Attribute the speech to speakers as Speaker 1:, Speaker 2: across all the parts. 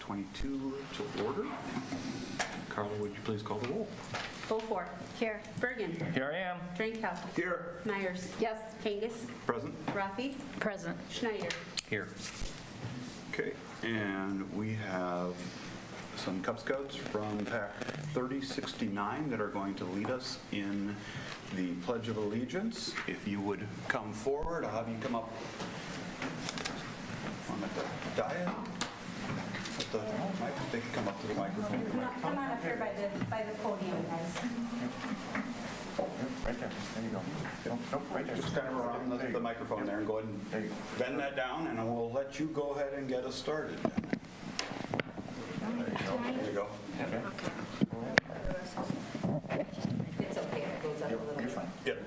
Speaker 1: 2022 to order. Carla, would you please call the roll?
Speaker 2: Beaufore. Here. Birgen.
Speaker 3: Here I am.
Speaker 2: Drenkow.
Speaker 1: Here.
Speaker 2: Meyers.
Speaker 4: Yes.
Speaker 2: Kangas.
Speaker 1: Present.
Speaker 2: Rathe.
Speaker 4: Present.
Speaker 2: Schneider.
Speaker 3: Here.
Speaker 1: Okay, and we have some Cub Scouts from Pack 3069 that are going to lead us in the Pledge of Allegiance. If you would come forward, I'll have you come up on the diet. They can come up to the microphone.
Speaker 2: Come on up here by the podium, guys.
Speaker 3: Right there. There you go. Nope, right there.
Speaker 1: Just kind of around the microphone there and go ahead and bend that down, and we'll let you go ahead and get us started. There you go.
Speaker 2: It's okay if it goes up a little.
Speaker 3: You're fine.
Speaker 1: Yep.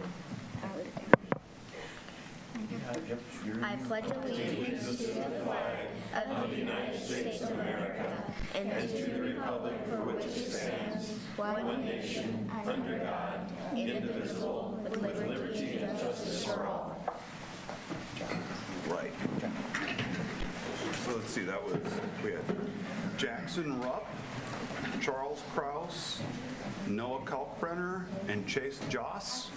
Speaker 5: I pledge allegiance to the flag of the United States of America and to the republic for which it stands, one nation, under God, indivisible, with liberty and justice for all.
Speaker 1: Right. So let's see, we had Jackson Rupp, Charles Kraus, Noah Kalkbrenner, and Chase Joss.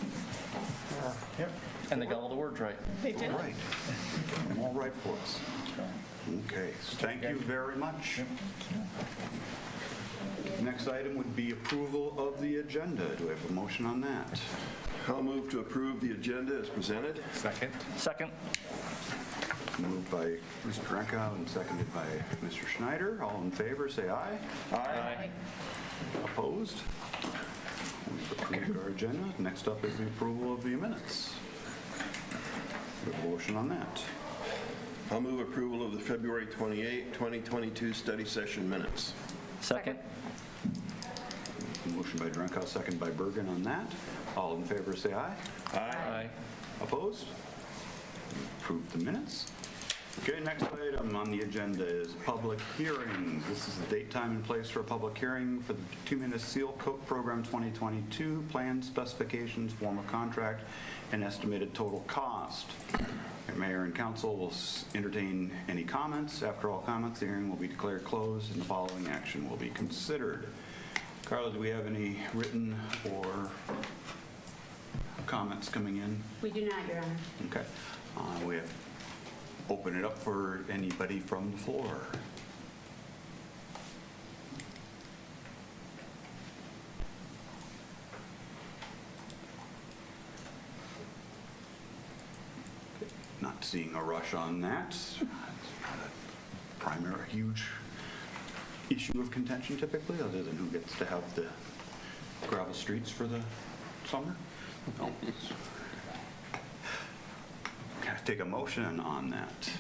Speaker 3: Yep. And they got all the words right.
Speaker 4: They did.
Speaker 1: All right. All right for us. Okay, thank you very much. Next item would be approval of the agenda. Do I have a motion on that?
Speaker 6: I'll move to approve the agenda as presented.
Speaker 3: Second. Second.
Speaker 1: Moved by Mr. Drenkow and seconded by Mr. Schneider. All in favor, say aye.
Speaker 3: Aye.
Speaker 1: Opposed? We've approved our agenda. Next up is the approval of the minutes. Do I have a motion on that?
Speaker 6: I'll move approval of the February 28, 2022 study session minutes.
Speaker 3: Second.
Speaker 1: Motion by Drenkow, second by Birgen on that. All in favor, say aye.
Speaker 3: Aye.
Speaker 1: Opposed? Approved the minutes. Okay, next item on the agenda is public hearings. This is the date, time, and place for a public hearing for the Bituminous Seal Coat Program 2022, plan specifications, form of contract, and estimated total cost. The Mayor and Council will entertain any comments. After all comments, the hearing will be declared closed and the following action will be considered. Carla, do we have any written or comments coming in?
Speaker 2: We do not, Your Honor.
Speaker 1: Okay. We have open it up for anybody from the floor. Okay. Not seeing a rush on that. It's not a primary huge issue of contention typically, other than who gets to have the gravel streets for the summer. No. Take a motion on that.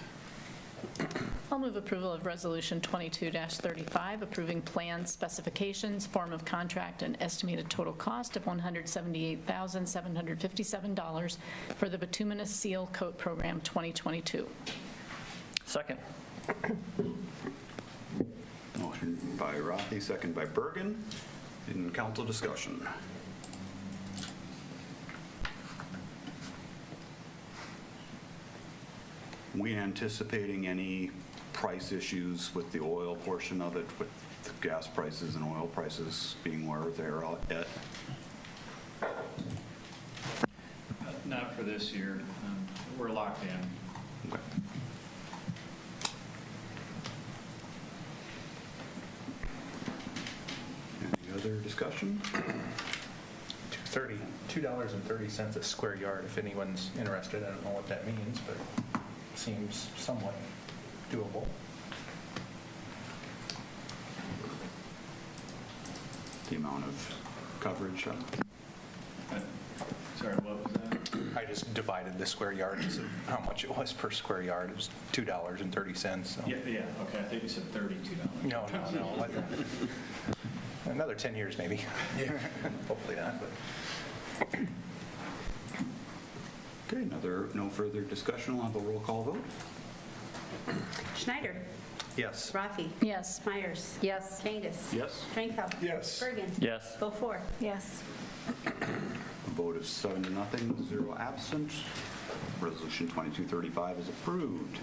Speaker 4: I'll move approval of Resolution 22-35, approving plan specifications, form of contract, and estimated total cost of $178,757 for the Bituminous Seal Coat Program 2022.
Speaker 3: Second.
Speaker 1: Motion by Rathe, second by Birgen. In council discussion. We anticipating any price issues with the oil portion of it, with the gas prices and oil prices being where they're at?
Speaker 7: Not for this year. We're locked in.
Speaker 1: Okay. Any other discussion?
Speaker 8: $2.30 a square yard, if anyone's interested. I don't know what that means, but it seems somewhat doable.
Speaker 1: The amount of coverage?
Speaker 7: Sorry, what was that?
Speaker 8: I just divided the square yards of how much it was per square yard. It was $2.30. So.
Speaker 7: Yeah, okay. I think you said $32.
Speaker 8: No. Another 10 years, maybe. Yeah. Hopefully not. But.
Speaker 1: Okay, no further discussion. We'll have a roll call vote.
Speaker 2: Schneider.
Speaker 8: Yes.
Speaker 2: Rathe.
Speaker 4: Yes.
Speaker 2: Meyers.
Speaker 4: Yes.
Speaker 2: Kangas.
Speaker 1: Yes.
Speaker 2: Drenkow.
Speaker 6: Yes.
Speaker 2: Birgen.
Speaker 3: Yes.
Speaker 2: Beaufore.
Speaker 4: Yes.
Speaker 1: A vote of 7-0, 0 absent. Resolution 2235 is approved.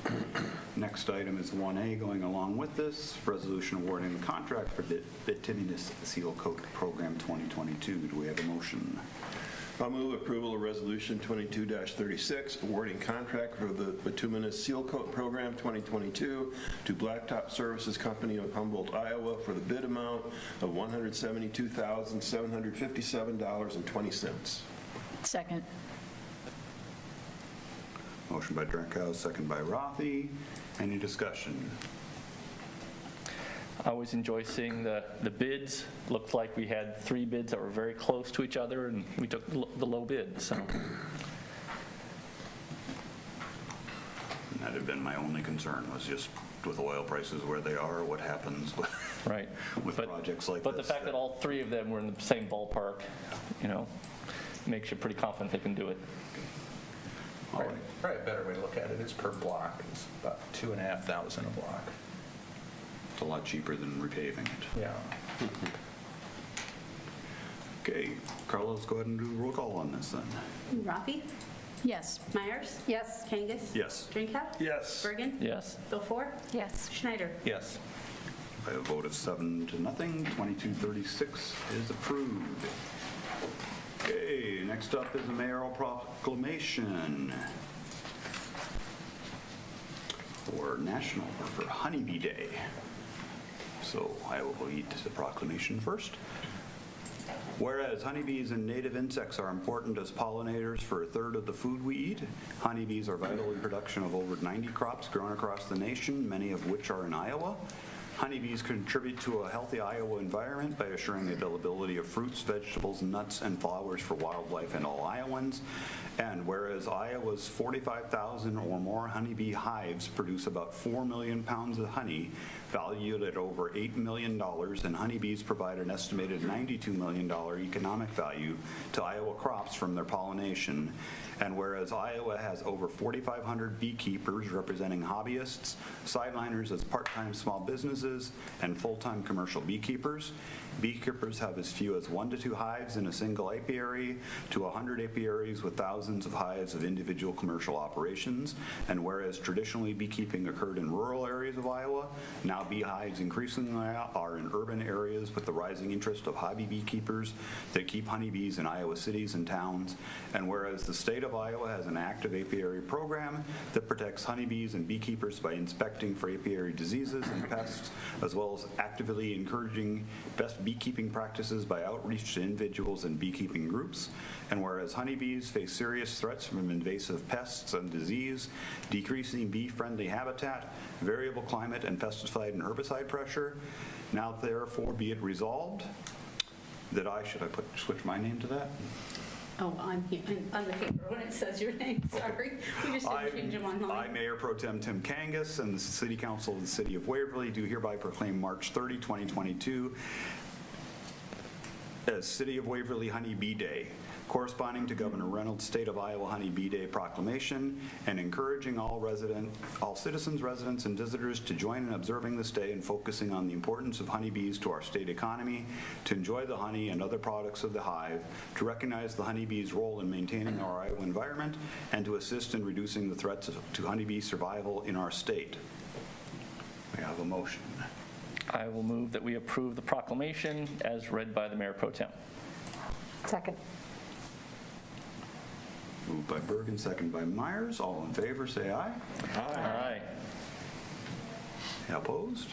Speaker 1: Next item is 1A going along with this, resolution awarding the contract for the Bituminous Seal Coat Program 2022. Do we have a motion?
Speaker 6: I'll move approval of Resolution 22-36, awarding contract for the Bituminous Seal Coat Program 2022 to Blacktop Services Company of Humboldt, Iowa for the bid amount of $172,757.20.
Speaker 4: Second.
Speaker 1: Motion by Drenkow, second by Rathe. Any discussion?
Speaker 3: I always enjoy seeing the bids. Looked like we had 3 bids that were very close to each other, and we took the low bid, so.
Speaker 1: That had been my only concern, was just with oil prices where they are, what happens with,
Speaker 3: Right.
Speaker 1: with projects like
Speaker 3: But
Speaker 1: this.
Speaker 3: the fact that all 3 of them were in the same ballpark, makes you pretty confident they can do it.
Speaker 1: All right.
Speaker 8: Probably a better way to look at it is per block. It's about $2,500 a block.
Speaker 1: It's a lot cheaper than repaving it.
Speaker 8: Yeah.
Speaker 1: Okay, Carlos, go ahead and do the roll call on this then.
Speaker 2: Rathe?
Speaker 4: Yes.
Speaker 2: Myers? Yes. Kangas?
Speaker 1: Yes.
Speaker 2: Drenkow?
Speaker 6: Yes.
Speaker 2: Bergen?
Speaker 3: Yes.
Speaker 2: Beaufore?
Speaker 4: Yes.
Speaker 2: Schneider?
Speaker 8: Yes.
Speaker 1: By a vote of 7-0, 2236 is approved. Okay, next up is the Mayoral Proclamation for Honeybee Day. So I will read the proclamation first. Whereas honeybees and native insects are important as pollinators for a third of the food we eat, honeybees are vital in production of over 90 crops grown across the nation, many of which are in Iowa. Honeybees contribute to a healthy Iowa environment by assuring the availability of fruits, vegetables, nuts, and flowers for wildlife and all Iowans. And whereas Iowa's 45,000 or more honeybee hives produce about 4 million pounds of honey, valued at over $8 million, and honeybees provide an estimated $92 million economic value to Iowa crops from their pollination. And whereas Iowa has over 4,500 beekeepers representing hobbyists, sideliners as part-time small businesses, and full-time commercial beekeepers, beekeepers have as few as 1 to 2 hives in a single apiary to 100 apiaries with thousands of hives of individual commercial operations. And whereas traditionally beekeeping occurred in rural areas of Iowa, now beehives increasingly are in urban areas with the rising interest of hobby beekeepers that keep honeybees in Iowa cities and towns. And whereas the state of Iowa has an active apiary program that protects honeybees and beekeepers by inspecting for apiary diseases and pests, as well as actively encouraging best beekeeping practices by outreach to individuals and beekeeping groups. And whereas honeybees face serious threats from invasive pests and disease, decreasing bee-friendly habitat, variable climate, and pesticide and herbicide pressure, now therefore be it resolved that switch my name to that?
Speaker 2: Oh, on the paper when it says your name, sorry. We just didn't change them online.
Speaker 1: I, Mayor Pro Tem Tim Kangas, and the City Council of the City of Waverly do hereby proclaim March 30, 2022 as City of Waverly Honeybee Day, corresponding to Governor Reynolds' State of Iowa Honeybee Day proclamation, and encouraging all citizens, residents, and visitors to join in observing this day and focusing on the importance of honeybees to our state economy, to enjoy the honey and other products of the hive, to recognize the honeybees' role in maintaining our Iowa environment, and to assist in reducing the threats to honeybee survival in our state. We have a motion.
Speaker 3: I will move that we approve the proclamation as read by the Mayor Pro Tem.
Speaker 4: Second.
Speaker 1: Moved by Birgen, second by Meyers. All in favor, say aye.
Speaker 3: Aye.
Speaker 1: Opposed?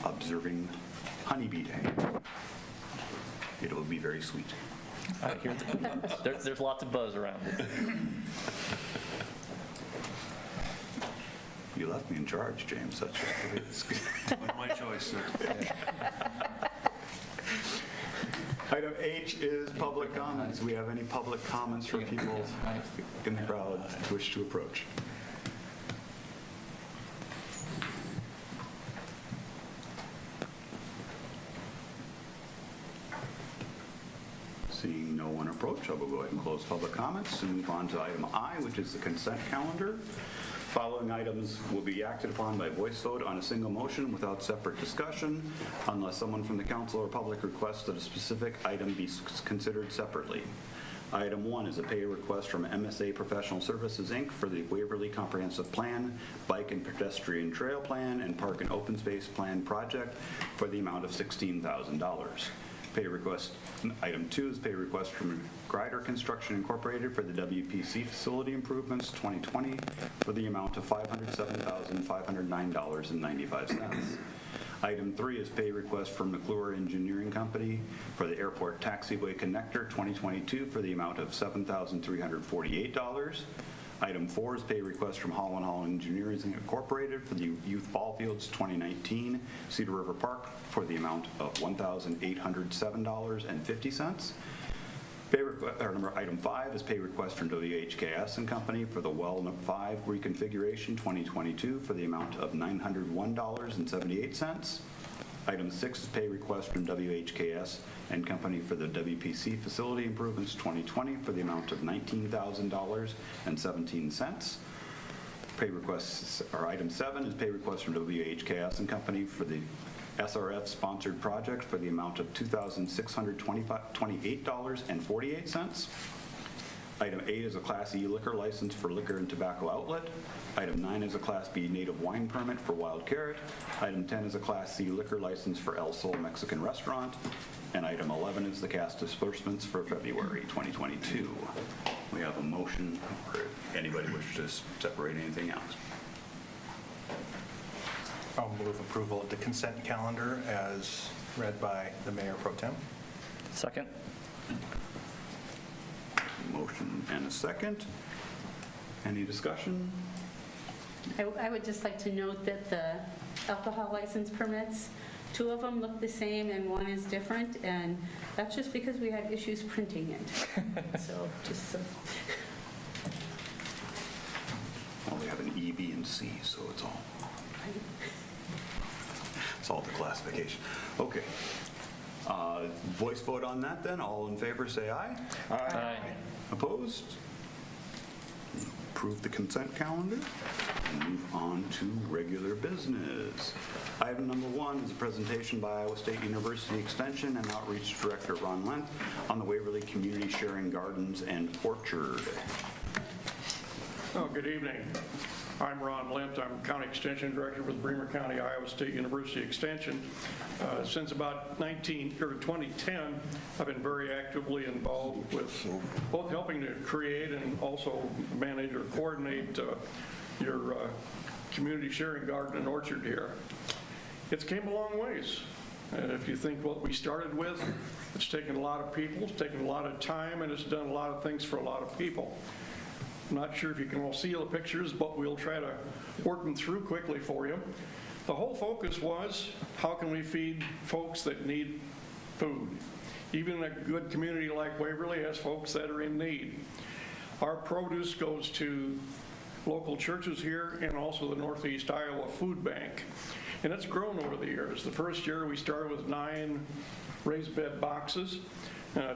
Speaker 1: Observing Honeybee Day. It will be very sweet.
Speaker 3: I hear there's lots of buzz around it.
Speaker 1: You left me in charge, James. That's
Speaker 6: My choice, sir.
Speaker 1: Item H is public comments. Do we have any public comments for people in the crowd who wish to approach? Seeing no one approach, I will go ahead and close public comments and move on to item I, which is the consent calendar. Following items will be acted upon by voice vote on a single motion without separate discussion, unless someone from the council or public requests that a specific item be considered separately. Item 1 is a pay request from MSA Professional Services, Inc. for the Waverly Comprehensive Plan, Bike and Pedestrian Trail Plan, and Park and Open Space Plan project for the amount of $16,000. Pay request. Item 2 is pay request from Schneider Construction Incorporated for the WPC Facility Improvements 2020 for the amount of $507,509.95. Item 3 is pay request from McClure Engineering Company for the Airport Taxiway Connector 2022 for the amount of $7,348. Item 4 is pay request from Holland Hall Engineering Incorporated for the Youth Ball Fields 2019 Cedar River Park for the amount of $1,807.50. Item 5 is pay request from WHKS and Company for the Well 5 reconfiguration 2022 for the amount of $901.78. Item 6 is pay request from WHKS and Company for the WPC Facility Improvements 2020 for the amount of $19,000.17. Pay requests, or item 7 is pay request from WHKS and Company for the SRF sponsored project for the amount of $2,628.48. Item 8 is a Class E liquor license for liquor and tobacco outlet. Item 9 is a Class B native wine permit for Wild Carrot. Item 10 is a Class C liquor license for El Sol Mexican Restaurant. And item 11 is the cash disbursements for February 2022. We have a motion, or anybody wish to separate anything else?
Speaker 8: I'll move approval of the consent calendar as read by the Mayor Pro Tem.
Speaker 3: Second?
Speaker 1: Motion and a second. Any discussion?
Speaker 2: I would just like to note that the alcohol license permits, 2 of them look the same and 1 is different, and that's just because we had issues printing it. So just so.
Speaker 1: Well, we have an E, B, and C, so it's all the classification. Okay. Voice vote on that then. All in favor say aye.
Speaker 3: Aye.
Speaker 1: Opposed? Approve the consent calendar and move on to regular business. Item number 1 is a presentation by Iowa State University Extension and Outreach Director Ron Lent on the Waverly Community Sharing Gardens and Orchard.
Speaker 9: Oh, good evening. I'm Ron Lent. I'm County Extension Director with Bremer County, Iowa State University Extension. Since about 2010, I've been very actively involved with both helping to create and also manage or coordinate your community sharing garden and orchard here. It's came a long ways. If you think what we started with, it's taken a lot of people, it's taken a lot of time, and it's done a lot of things for a lot of people. I'm not sure if you can all see the pictures, but we'll try to work them through quickly for you. The whole focus was, how can we feed folks that need food? Even a good community like Waverly has folks that are in need. Our produce goes to local churches here and also the Northeast Iowa Food Bank. And it's grown over the years. The first year we started with 9 raised bed boxes.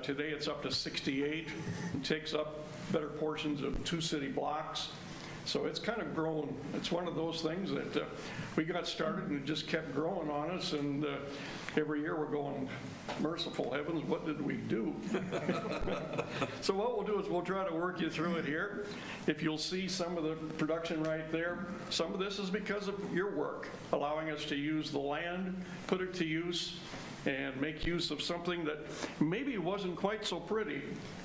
Speaker 9: Today it's up to 68. It takes up better portions of 2 city blocks. So it's kind of grown. It's one of those things that we got started and it just kept growing on us, and every year we're going, merciful heavens, what did we do? So what we'll do is we'll try to work you through it here. If you'll see some of the production right there, some of this is because of your work, allowing us to use the land, put it to use, and make use of something that maybe wasn't quite so pretty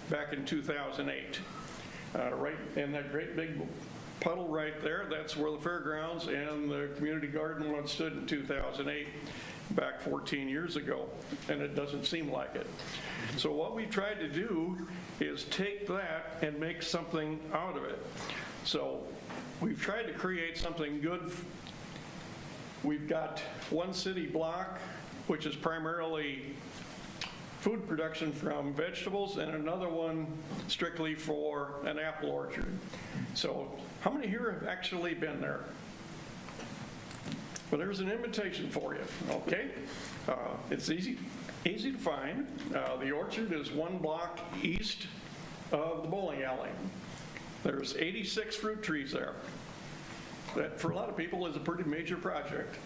Speaker 9: back in 2008. Right in that great big puddle right there, that's where the fairgrounds and the community garden once stood in 2008, back 14 years ago, and it doesn't seem like it. So what we tried to do is take that and make something out of it. So we've tried to create something good. We've got 1 city block, which is primarily food production from vegetables, and another one strictly for an apple orchard. So how many here have actually been there? Well, there's an invitation for you, okay? It's easy to find. The orchard is 1 block east of the bowling alley. There's 86 fruit trees there. That, for a lot of people, is a pretty major project.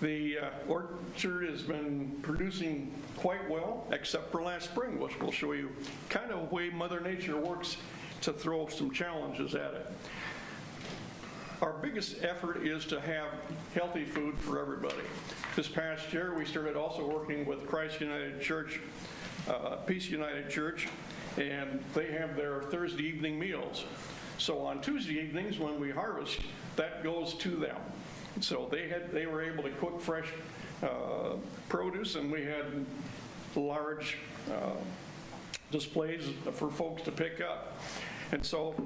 Speaker 9: The orchard has been producing quite well, except for last spring, which we'll show you kind of the way Mother Nature works to throw some challenges at it. Our biggest effort is to have healthy food for everybody. This past year, we started also working with Christ United Church, Peace United Church, and they have their Thursday evening meals. So on Tuesday evenings, when we harvest, that goes to them. So they were able to cook fresh produce, and we had large displays for folks to pick up. And so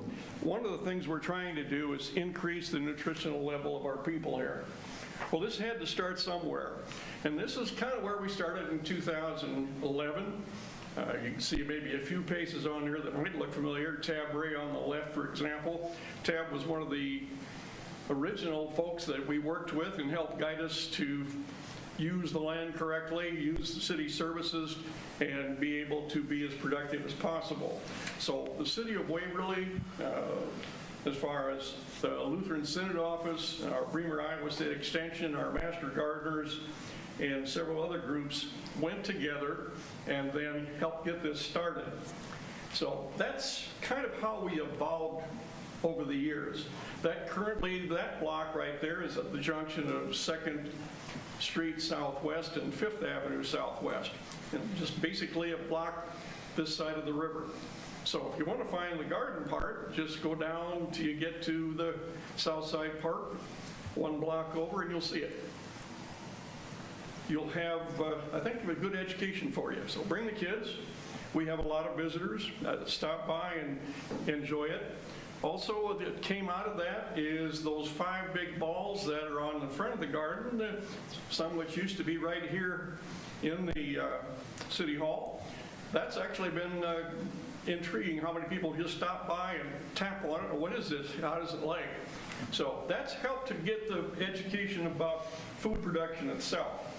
Speaker 9: one of the things we're trying to do is increase the nutritional level of our people here. Well, this had to start somewhere. And this is kind of where we started in 2011. You can see maybe a few paces on here that might look familiar. Tab Ray on the left, for example. Tab was one of the original folks that we worked with and helped guide us to use the land correctly, use the city services, and be able to be as productive as possible. So the city of Waverly, as far as the Lutheran Synod Office, our Bremer Iowa State Extension, our Master Gardeners, and several other groups went together and then helped get this started. So that's kind of how we evolved over the years. That block right there is at the junction of 2nd Street Southwest and 5th Avenue Southwest. And just basically a block this side of the river. So if you want to find the garden part, just go down till you get to the South Side Park, one block over, and you'll see it. You'll have, I think, a good education for you. So bring the kids. We have a lot of visitors that stop by and enjoy it. Also, what came out of that is those 5 big balls that are on the front of the garden, some which used to be right here in the City Hall. That's actually been intriguing how many people just stop by and tap on it. What is this? How does it like? So that's helped to get the education about food production itself.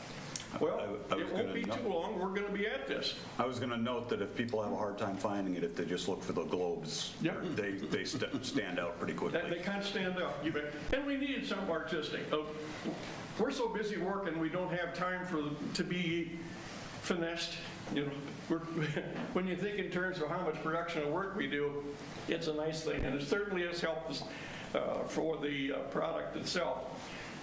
Speaker 9: Well, it won't be too long. We're going to be at this.
Speaker 1: I was going to note that if people have a hard time finding it, if they just look for the globes,
Speaker 9: yep,
Speaker 1: they stand out pretty quickly.
Speaker 9: They kind of stand out, you bet. And we need some artistic. We're so busy working, we don't have time to be finessed. You know, when you think in terms of how much production and work we do, it's a nice thing, and it certainly has helped us for the product itself.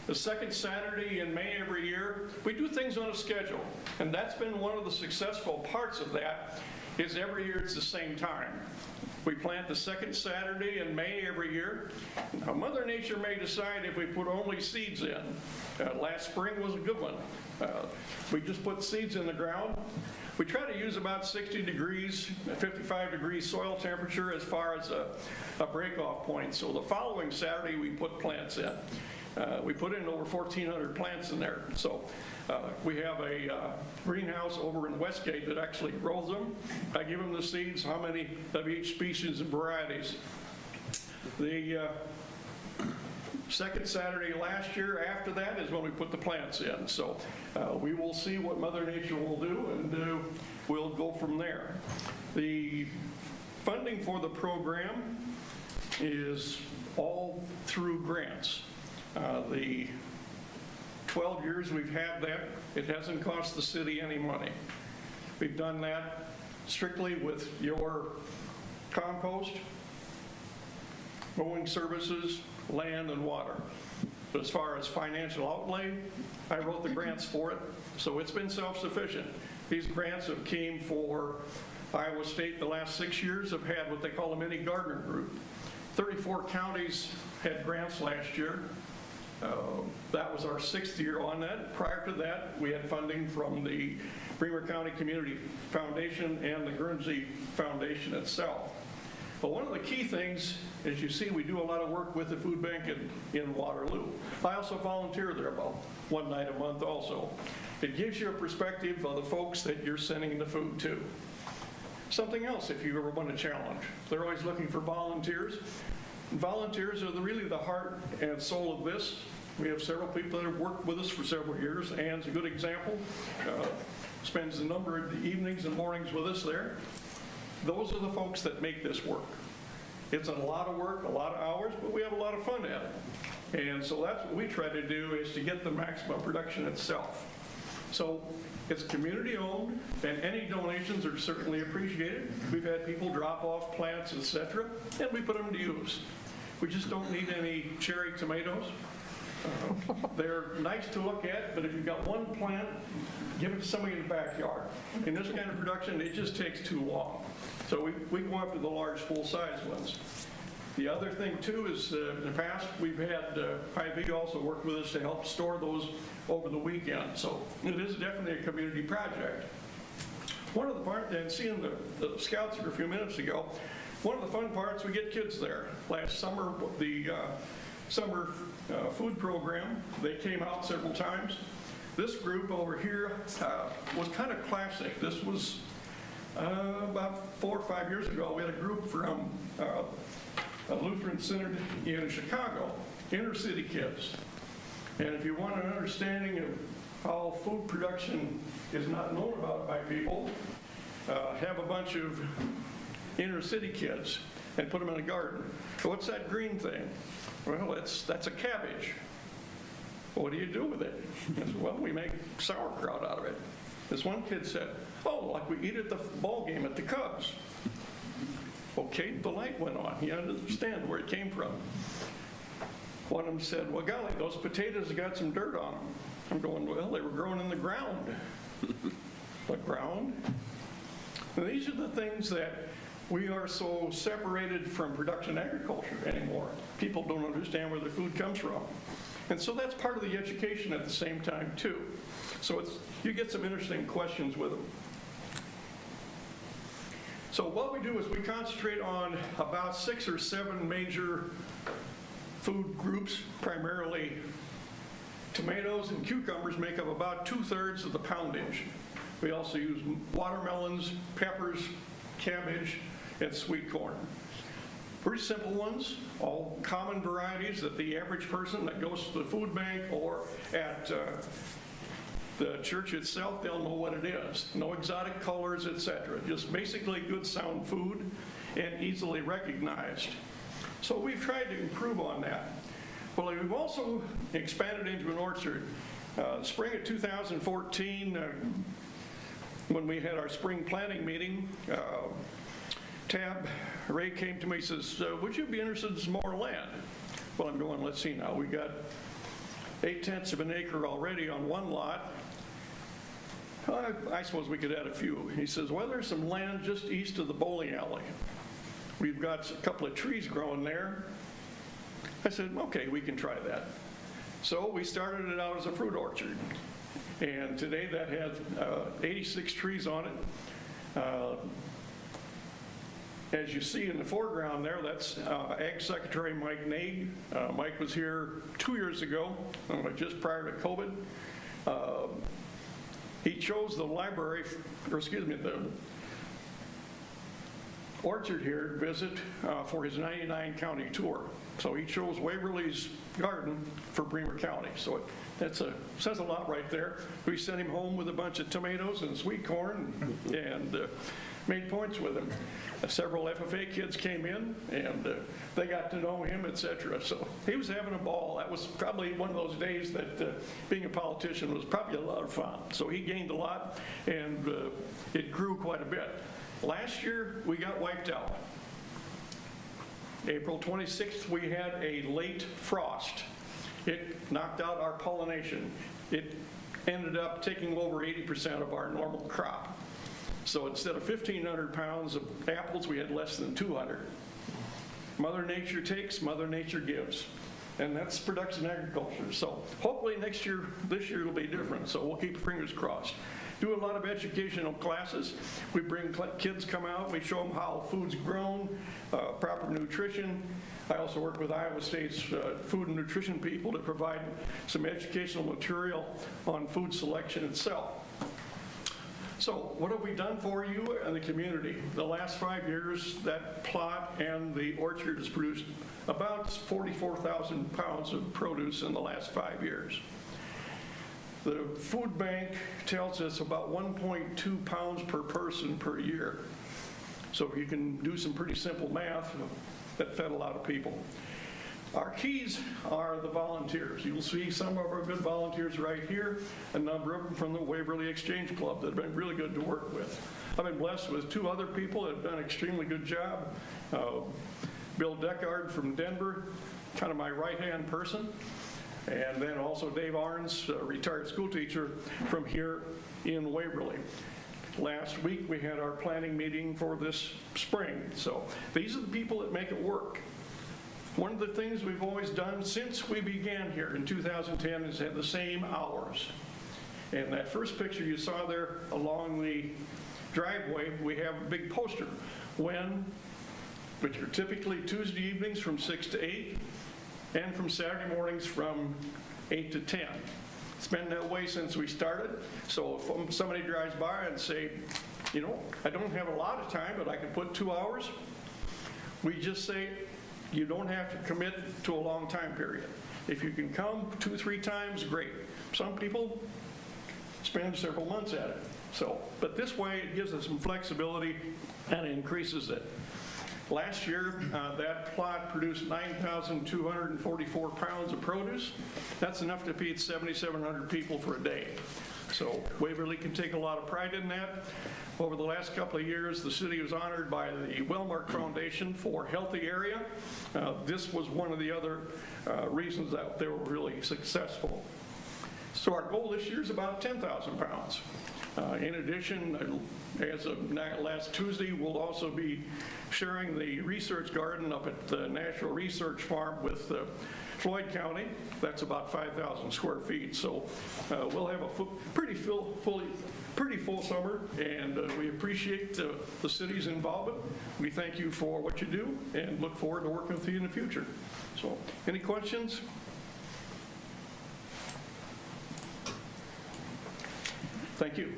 Speaker 9: The second Saturday in May every year, we do things on a schedule, and that's been one of the successful parts of that, is every year it's the same time. We plant the second Saturday in May every year. Now, Mother Nature may decide if we put only seeds in. Last spring was a good one. We just put seeds in the ground. We try to use about 60 degrees, 55 degrees soil temperature as far as a break-off point. So the following Saturday, we put plants in. We put in over 1,400 plants in there. So we have a greenhouse over in Westgate that actually grows them. I give them the seeds, how many of each species and varieties. The second Saturday last year after that is when we put the plants in. So we will see what Mother Nature will do, and we'll go from there. The funding for the program is all through grants. The 12 years we've had that, it hasn't cost the city any money. We've done that strictly with your compost, mowing services, land, and water. But as far as financial outlay, I wrote the grants for it, so it's been self-sufficient. These grants have came for Iowa State the last 6 years, have had what they call a mini gardener group. 34 counties had grants last year. That was our 6th year on that. Prior to that, we had funding from the Bremer County Community Foundation and the Guernsey Foundation itself. But one of the key things, as you see, we do a lot of work with the food bank in Waterloo. I also volunteer there about one night a month also. It gives you a perspective of the folks that you're sending the food to. Something else, if you ever want to challenge. They're always looking for volunteers. Volunteers are really the heart and soul of this. We have several people that have worked with us for several years. Ann's a good example. Spends a number of the evenings and mornings with us there. Those are the folks that make this work. It's a lot of work, a lot of hours, but we have a lot of fun at it. And so that's what we try to do, is to get the maximum production itself. So it's community owned, and any donations are certainly appreciated. We've had people drop off plants, etc., and we put them to use. We just don't need any cherry tomatoes. They're nice to look at, but if you've got one plant, give it to somebody in the backyard. In this kind of production, it just takes too long. So we go after the large, full-size ones. The other thing, too, is in the past, we've had Hy-Vee also work with us to help store those over the weekend. So it is definitely a community project. One of the parts, and seeing the scouts here a few minutes ago, one of the fun parts, we get kids there. Last summer, the summer food program, they came out several times. This group over here was kind of classic. This was about 4 or 5 years ago. We had a group from a Lutheran Center in Chicago, inner city kids. And if you want an understanding of how food production is not known about by people, have a bunch of inner city kids and put them in a garden. So what's that green thing? Well, that's a cabbage. Well, what do you do with it? I said, well, we make sauerkraut out of it. This one kid said, oh, like we eat at the ball game at the Cubs. Okay, the light went on. He had to understand where it came from. One of them said, well, golly, those potatoes have got some dirt on them. I'm going, well, they were growing in the ground. The ground? And these are the things that we are so separated from production agriculture anymore. People don't understand where their food comes from. And so that's part of the education at the same time, too. So you get some interesting questions with them. So what we do is we concentrate on about 6 or 7 major food groups, primarily tomatoes and cucumbers make up about 2/3 of the poundage. We also use watermelons, peppers, cabbage, and sweet corn. Pretty simple ones, all common varieties that the average person that goes to the food bank or at the church itself, they'll know what it is. No exotic colors, etc. Just basically good sound food and easily recognized. So we've tried to improve on that. Well, we've also expanded into an orchard. Spring of 2014, when we had our spring planning meeting, Ray came to me and says, would you be interested in some more land? Well, I'm going, let's see now. We got 8/10 of an acre already on one lot. I suppose we could add a few. He says, well, there's some land just east of the bowling alley. We've got a couple of trees growing there. I said, okay, we can try that. So we started it out as a fruit orchard. And today that has 86 trees on it. As you see in the foreground there, that's Ag Secretary Mike Nag. Mike was here 2 years ago, just prior to COVID. He chose the library, or excuse me, the orchard here to visit for his 99 county tour. So he chose Waverly's garden for Bremer County. So that says a lot right there. We sent him home with a bunch of tomatoes and sweet corn and made points with him. Several FFA kids came in and they got to know him, etc. So he was having a ball. That was probably one of those days that being a politician was probably a lot of fun. So he gained a lot and it grew quite a bit. Last year we got wiped out. April 26th we had a late frost. It knocked out our pollination. It ended up taking over 80% of our normal crop. So instead of 1,500 pounds of apples, we had less than 200. Mother Nature takes, Mother Nature gives. And that's production agriculture. So hopefully this year it'll be different. So we'll keep fingers crossed. Do a lot of educational classes. We bring kids come out, we show them how food's grown, proper nutrition. I also work with Iowa State's food and nutrition people to provide some educational material on food selection itself. So what have we done for you and the community? The last 5 years, that plot and the orchard has produced about 44,000 pounds of produce in the last 5 years. The food bank tells us about 1.2 pounds per person per year. So you can do some pretty simple math that fed a lot of people. Our keys are the volunteers. You'll see some of our good volunteers right here, a number of them from the Waverly Exchange Club that have been really good to work with. I've been blessed with 2 other people that have done an extremely good job. Bill Deckard from Denver, kind of my right-hand person, and then also Dave Arns, a retired school teacher from here in Waverly. Last week we had our planning meeting for this spring. So these are the people that make it work. One of the things we've always done since we began here in 2010 is have the same hours. And that first picture you saw there along the driveway, we have a big poster. Which are typically Tuesday evenings from 6 to 8, and from Saturday mornings from 8 to 10. It's been that way since we started. So if somebody drives by and say, you know, I don't have a lot of time, but I can put 2 hours, we just say, you don't have to commit to a long time period. If you can come 2, 3 times, great. Some people spend several months at it. So, but this way it gives us some flexibility and increases it. Last year, that plot produced 9,244 pounds of produce. That's enough to feed 7,700 people for a day. So Waverly can take a lot of pride in that. Over the last couple of years, the city was honored by the Wellmark Foundation for Healthy Area. This was one of the other reasons that they were really successful. So our goal this year is about 10,000 pounds. In addition, as of last Tuesday, we'll also be sharing the research garden up at the National Research Farm with Floyd County. That's about 5,000 square feet. So we'll have a pretty full summer, and we appreciate the city's involvement. We thank you for what you do and look forward to working with you in the future. So any questions? Thank you.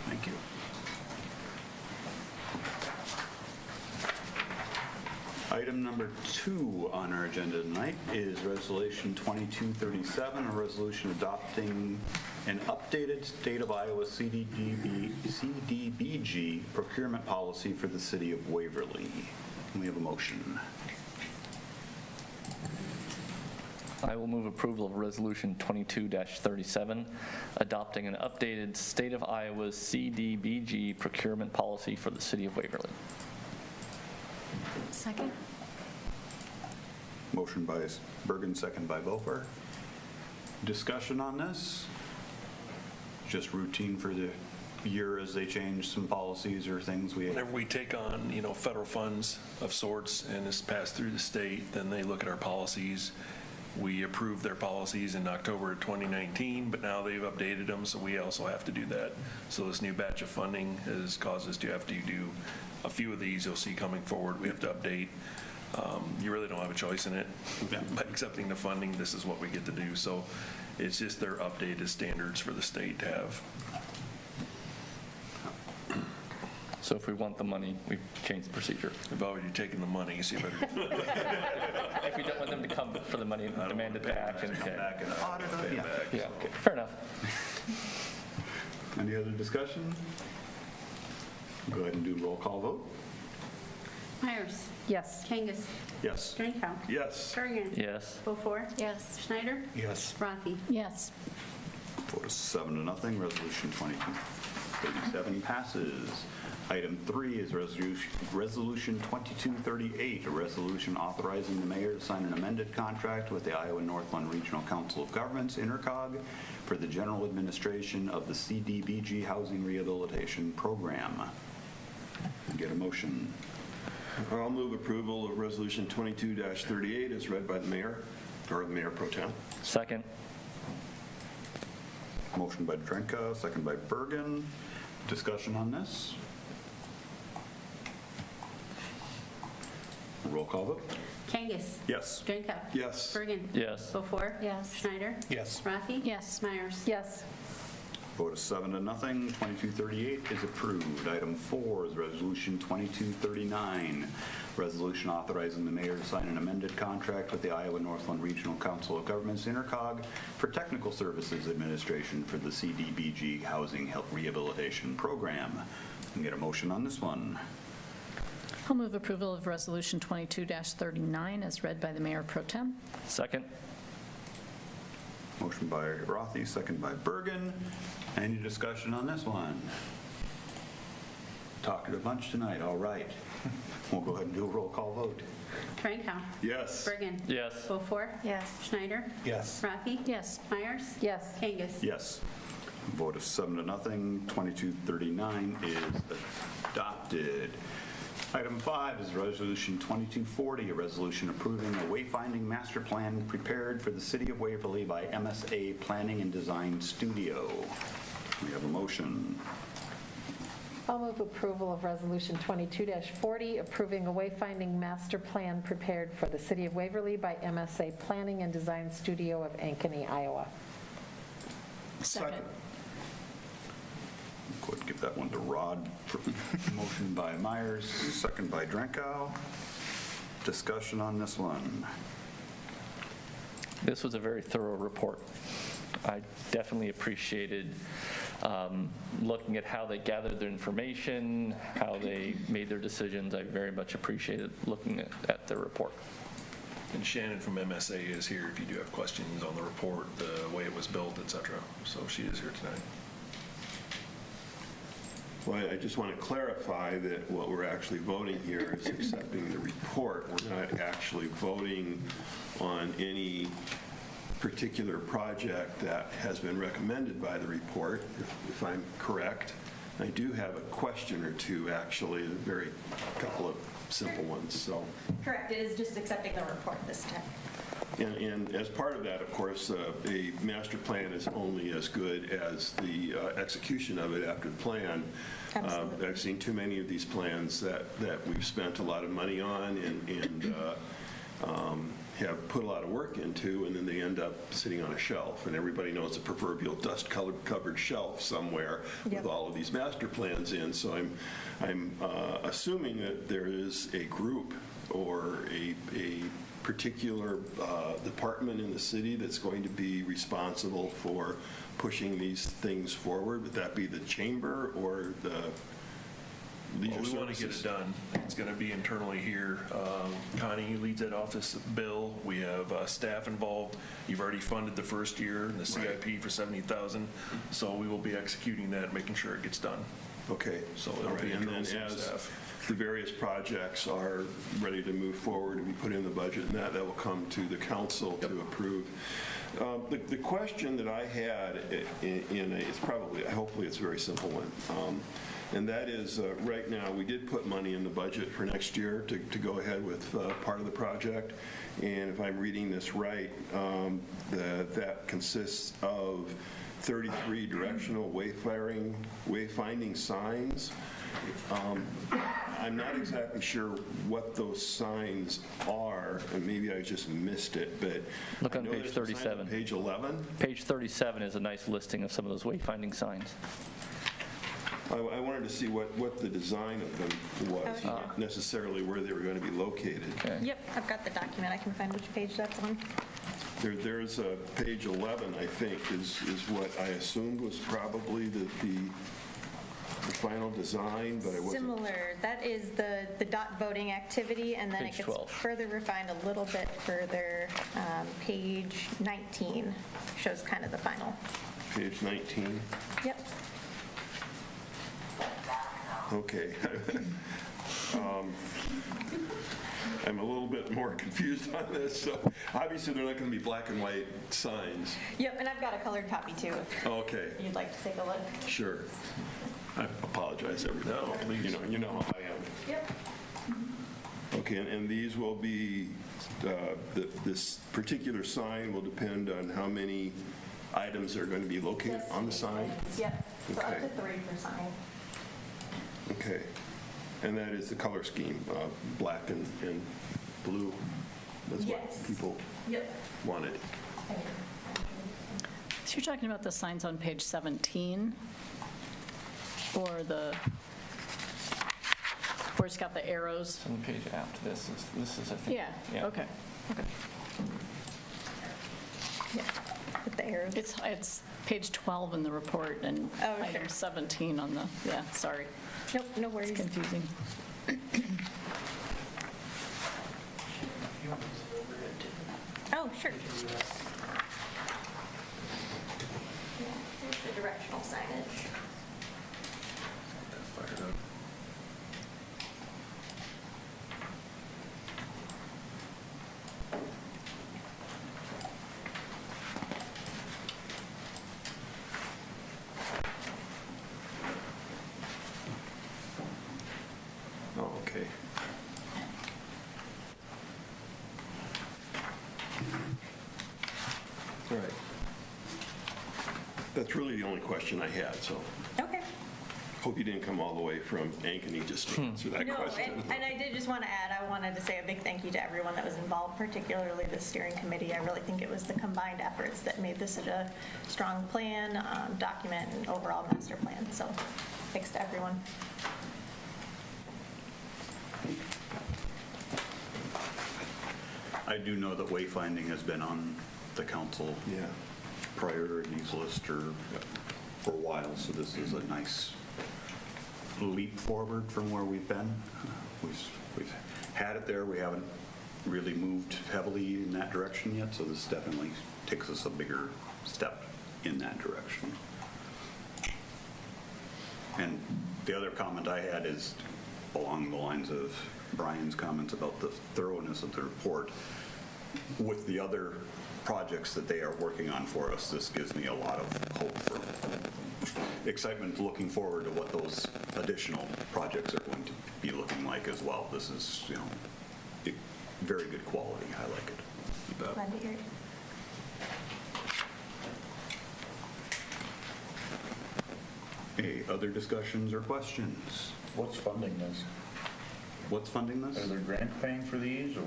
Speaker 1: Thank you. Item number 2 on our agenda tonight is Resolution 2237, a resolution adopting an updated State of Iowa Cdbg procurement policy for the city of Waverly. Can we have a motion?
Speaker 3: I will move approval of Resolution 22-37, adopting an updated State of Iowa Cdbg procurement policy for the city of Waverly.
Speaker 4: Second.
Speaker 1: Motion by Birgen, second by Beaufore. Discussion on this? Just routine for the year as they change some policies or things we...
Speaker 10: Whenever we take on, federal funds of sorts and it's passed through the state, then they look at our policies. We approved their policies in October of 2019, but now they've updated them, so we also have to do that. So this new batch of funding has caused us to have to do a few of these you'll see coming forward. We have to update. You really don't have a choice in it. By accepting the funding, this is what we get to do. So it's just their updated standards for the state to have.
Speaker 3: So if we want the money, we change the procedure.
Speaker 10: I've already taken the money, so you better.
Speaker 3: If we don't want them to come for the money, demand it back.
Speaker 1: Come back and audit it. Yeah.
Speaker 3: Yeah, fair enough.
Speaker 1: Any other discussion? Go ahead and do roll call vote.
Speaker 2: Myers.
Speaker 4: Yes.
Speaker 2: Kangas.
Speaker 1: Yes.
Speaker 2: Drenkow.
Speaker 6: Yes.
Speaker 2: Birgen.
Speaker 3: Yes.
Speaker 2: Beaufore.
Speaker 4: Yes.
Speaker 2: Schneider.
Speaker 6: Yes.
Speaker 2: Rathe.
Speaker 4: Yes.
Speaker 1: Vote is 7-0. Resolution 2237 passes. Item 3 is Resolution 2238, a resolution authorizing the mayor to sign an amended contract with the Iowa Northland Regional Council of Governments, Intercog, for the general administration of the Cdbg Housing Rehabilitation Program. Get a motion.
Speaker 6: I'll move approval of Resolution 22-38 as read by the mayor, or the mayor pro tem.
Speaker 3: Second.
Speaker 1: Motion by Drenkow, second by Birgen. Discussion on this? Roll call vote.
Speaker 2: Kangas.
Speaker 1: Yes.
Speaker 2: Drenkow.
Speaker 6: Yes.
Speaker 2: Birgen.
Speaker 3: Yes.
Speaker 2: Beaufore.
Speaker 4: Yes.
Speaker 2: Schneider.
Speaker 8: Yes.
Speaker 2: Rathe.
Speaker 4: Yes.
Speaker 2: Myers.
Speaker 4: Yes.
Speaker 1: Vote is 7-0. 2238 is approved. Item 4 is Resolution 2239, resolution authorizing the mayor to sign an amended contract with the Iowa Northland Regional Council of Governments, Intercog, for technical services administration for the Cdbg Housing Rehabilitation Program. Can get a motion on this one?
Speaker 4: I'll move approval of Resolution 22-39 as read by the Mayor Pro Tem.
Speaker 3: Second.
Speaker 1: Motion by Rathe, second by Birgen. Any discussion on this one? Talking a bunch tonight, all right. We'll go ahead and do a roll call vote.
Speaker 2: Drenkow.
Speaker 6: Yes.
Speaker 2: Bergen.
Speaker 3: Yes.
Speaker 2: Beaufore.
Speaker 5: Yes.
Speaker 2: Schneider.
Speaker 8: Yes.
Speaker 2: Rathe.
Speaker 4: Yes.
Speaker 2: Myers.
Speaker 5: Yes.
Speaker 2: Kangas.
Speaker 1: Yes. Vote of 7-0. 2239 is adopted. Item 5 is Resolution 2240, a resolution approving a wayfinding master plan prepared for the City of Waverly by MSA Planning and Design Studio. We have a motion.
Speaker 11: I'll move approval of Resolution 22-40, approving a wayfinding master plan prepared for the City of Waverly by MSA Planning and Design Studio of Ankeny, Iowa.
Speaker 4: Second.
Speaker 1: Go ahead and give that one to Rod. Motion by Meyers, second by Drenkow. Discussion on this one.
Speaker 3: This was a very thorough report. I definitely appreciated looking at how they gathered their information, how they made their decisions. I very much appreciated looking at their report.
Speaker 10: And Shannon from MSA is here if you do have questions on the report, the way it was built, et cetera. So she is here tonight.
Speaker 6: Well, I just want to clarify that what we're actually voting here is accepting the report. We're not actually voting on any particular project that has been recommended by the report, if I'm correct. I do have a question or two, actually, a very couple of simple ones. So.
Speaker 12: Correct. It is just accepting the report this time.
Speaker 6: And as part of that, of course, a master plan is only as good as the execution of it after the plan.
Speaker 12: Absolutely.
Speaker 6: I've seen too many of these plans that we've spent a lot of money on and have put a lot of work into, and then they end up sitting on a shelf. And everybody knows the proverbial dust-covered shelf somewhere with all of these master plans in. So I'm assuming that there is a group or a particular department in the city that's going to be responsible for pushing these things forward. Would that be the chamber or the leisure services?
Speaker 10: We want to get it done. It's going to be internally here. Connie leads that office. Bill, we have staff involved. You've already funded the first year in the CIP for $70,000. So we will be executing that, making sure it gets done.
Speaker 6: Okay.
Speaker 10: So it'll be
Speaker 6: And
Speaker 10: internal
Speaker 6: then as
Speaker 10: staff.
Speaker 6: the various projects are ready to move forward and we put in the budget, and that will come to the council to approve. The question that I had it's probably, hopefully it's a very simple one. And that is, right now, we did put money in the budget for next year to go ahead with part of the project. And if I'm reading this right, that consists of 33 directional wayfinding signs. I'm not exactly sure what those signs are, and maybe I just missed it, but
Speaker 3: Look
Speaker 6: I
Speaker 3: on
Speaker 6: know
Speaker 3: page
Speaker 6: there's a sign
Speaker 3: 37.
Speaker 6: on Page 11?
Speaker 3: Page 37 is a nice listing of some of those wayfinding signs.
Speaker 6: I wanted to see what the design of them was, not necessarily where they were going to be located.
Speaker 3: Okay.
Speaker 12: Yep, I've got the document. I can find which page that's on.
Speaker 6: There's a page 11, I think, is what I assumed was probably the final design, but I wasn't.
Speaker 12: Similar. That is the dot voting activity, and then
Speaker 3: Page
Speaker 12: it gets
Speaker 3: 12.
Speaker 12: further refined a little bit further. Page 19 shows kind of the final.
Speaker 6: Page 19?
Speaker 12: Yep.
Speaker 6: Okay. I'm a little bit more confused on this. So obviously, they're not going to be black and white signs.
Speaker 12: Yep, and I've got a colored copy too,
Speaker 6: Okay,
Speaker 12: if you'd like to take a look.
Speaker 6: sure. I apologize, everybody.
Speaker 10: No, please.
Speaker 6: You know how I am.
Speaker 12: Yep.
Speaker 6: Okay, and these will be, this particular sign will depend on how many items are going to be located on the sign?
Speaker 12: Yep, so up
Speaker 6: Okay.
Speaker 12: to 3 per sign.
Speaker 6: Okay. And that is the color scheme, black and blue? That's what
Speaker 12: Yes.
Speaker 6: people
Speaker 12: Yep.
Speaker 6: wanted.
Speaker 4: So you're talking about the signs on page 17? Or where it's got the arrows?
Speaker 3: Some page after this is I think.
Speaker 4: Yeah, okay.
Speaker 12: Yeah, with the arrows.
Speaker 4: It's page 12 in the report and
Speaker 12: Oh, sure.
Speaker 4: item 17 on the, sorry.
Speaker 12: Nope, no worries.
Speaker 4: It's confusing.
Speaker 12: sure. Yeah, here's the directional signage.
Speaker 10: Fired up.
Speaker 6: Oh, okay. All right. That's really the only question I had, so
Speaker 12: Okay.
Speaker 6: hope you didn't come all the way from Ankeny just to answer that
Speaker 12: No,
Speaker 6: question.
Speaker 12: and I did just want to add, I wanted to say a big thank you to everyone that was involved, particularly the steering committee. I really think it was the combined efforts that made this such a strong plan, document, and overall master plan. So thanks to everyone.
Speaker 1: I do know that wayfinding has been on the council
Speaker 6: Yeah.
Speaker 1: priorities list for a while, so this is a nice leap forward from where we've been. We've had it there, we haven't really moved heavily in that direction yet, so this definitely takes us a bigger step in that direction. And the other comment I had is along the lines of Brian's comments about the thoroughness of the report. With the other projects that they are working on for us, this gives me a lot of hope for excitement looking forward to what those additional projects are going to be looking like as well. This is, very good quality. I like it.
Speaker 10: You bet.
Speaker 12: Glad to hear it.
Speaker 1: Hey, other discussions or questions?
Speaker 13: What's funding this?
Speaker 1: What's funding this?
Speaker 13: Are there grants paying for these, or?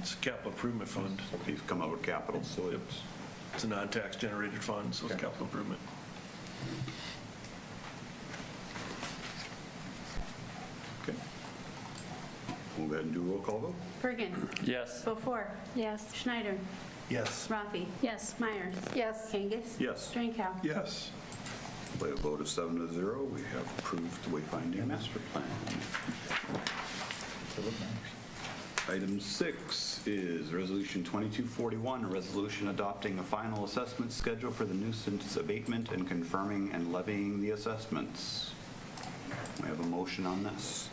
Speaker 10: It's a capital improvement fund.
Speaker 1: He's come out with capital, so it's,
Speaker 10: It's a non-tax generated fund, so it's
Speaker 13: Okay.
Speaker 10: capital improvement.
Speaker 1: okay. We'll go ahead and do a roll call vote.
Speaker 2: Birgen.
Speaker 3: Yes.
Speaker 2: Beaufore.
Speaker 4: Yes.
Speaker 2: Schneider.
Speaker 13: Yes.
Speaker 2: Rathe.
Speaker 4: Yes.
Speaker 2: Myers.
Speaker 11: Yes.
Speaker 2: Kangas.
Speaker 1: Yes.
Speaker 2: Drenkow.
Speaker 6: Yes.
Speaker 1: By a vote of 7-0, we have approved the wayfinding master plan. Item 6 is Resolution 2241, a resolution adopting a final assessment schedule for the nuisance abatement and confirming and levying the assessments. We have a motion on this.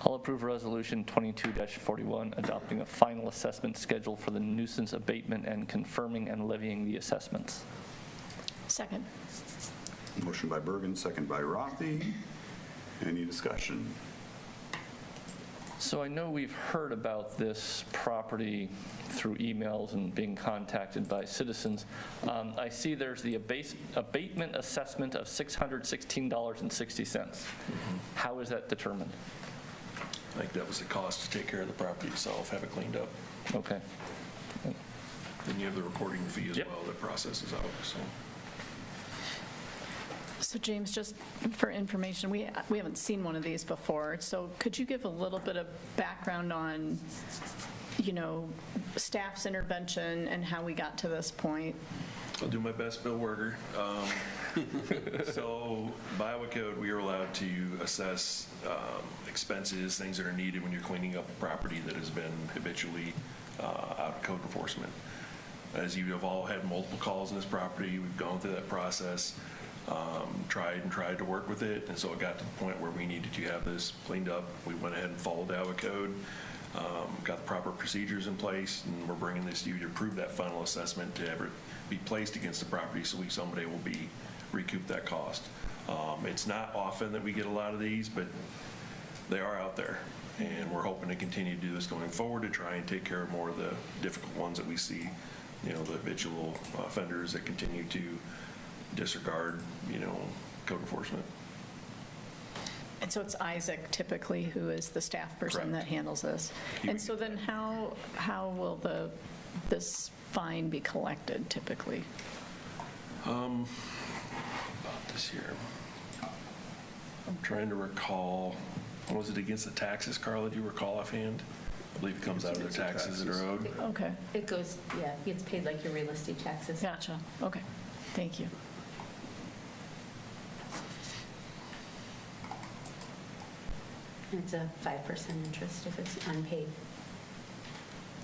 Speaker 3: I'll approve Resolution 22-41, adopting a final assessment schedule for the nuisance abatement and confirming and levying the assessments.
Speaker 4: Second.
Speaker 1: Motion by Birgen, second by Rathe. Any discussion?
Speaker 3: So I know we've heard about this property through emails and being contacted by citizens. I see there's the abatement assessment of $616.60. How is that determined?
Speaker 10: I think that was the cost to take care of the property itself, have it cleaned up.
Speaker 3: Okay.
Speaker 10: Then you have the recording fee as
Speaker 3: Yep.
Speaker 10: well that processes out, so.
Speaker 4: So James, just for information, we haven't seen one of these before, so could you give a little bit of background on, staff's intervention and how we got to this point?
Speaker 10: I'll do my best, Bill Werger. So by Iowa code, we are allowed to assess expenses, things that are needed when you're cleaning up a property that has been habitually out of code enforcement. As you have all had multiple calls on this property, we've gone through that process, tried to work with it, and so it got to the point where we needed to have this cleaned up. We went ahead and followed the Iowa code, got the proper procedures in place, and we're bringing this to you to approve that final assessment to ever be placed against the property so somebody will be recoup that cost. It's not often that we get a lot of these, but they are out there, and we're hoping to continue to do this going forward to try and take care of more of the difficult ones that we see, the habitual offenders that continue to disregard, code enforcement.
Speaker 4: And so it's Isaac typically who is the staff person
Speaker 10: Correct.
Speaker 4: that handles this.
Speaker 10: He
Speaker 4: And
Speaker 10: would
Speaker 4: so
Speaker 10: do
Speaker 4: then how will this fine be collected typically?
Speaker 10: About this here. I'm trying to recall, was it against the taxes, Carla, do you recall offhand? I believe it comes out of their taxes that are owed.
Speaker 4: Okay,
Speaker 2: It goes, it's paid like your real estate taxes.
Speaker 4: gotcha. Okay, thank you.
Speaker 2: And it's a 5% interest if it's unpaid.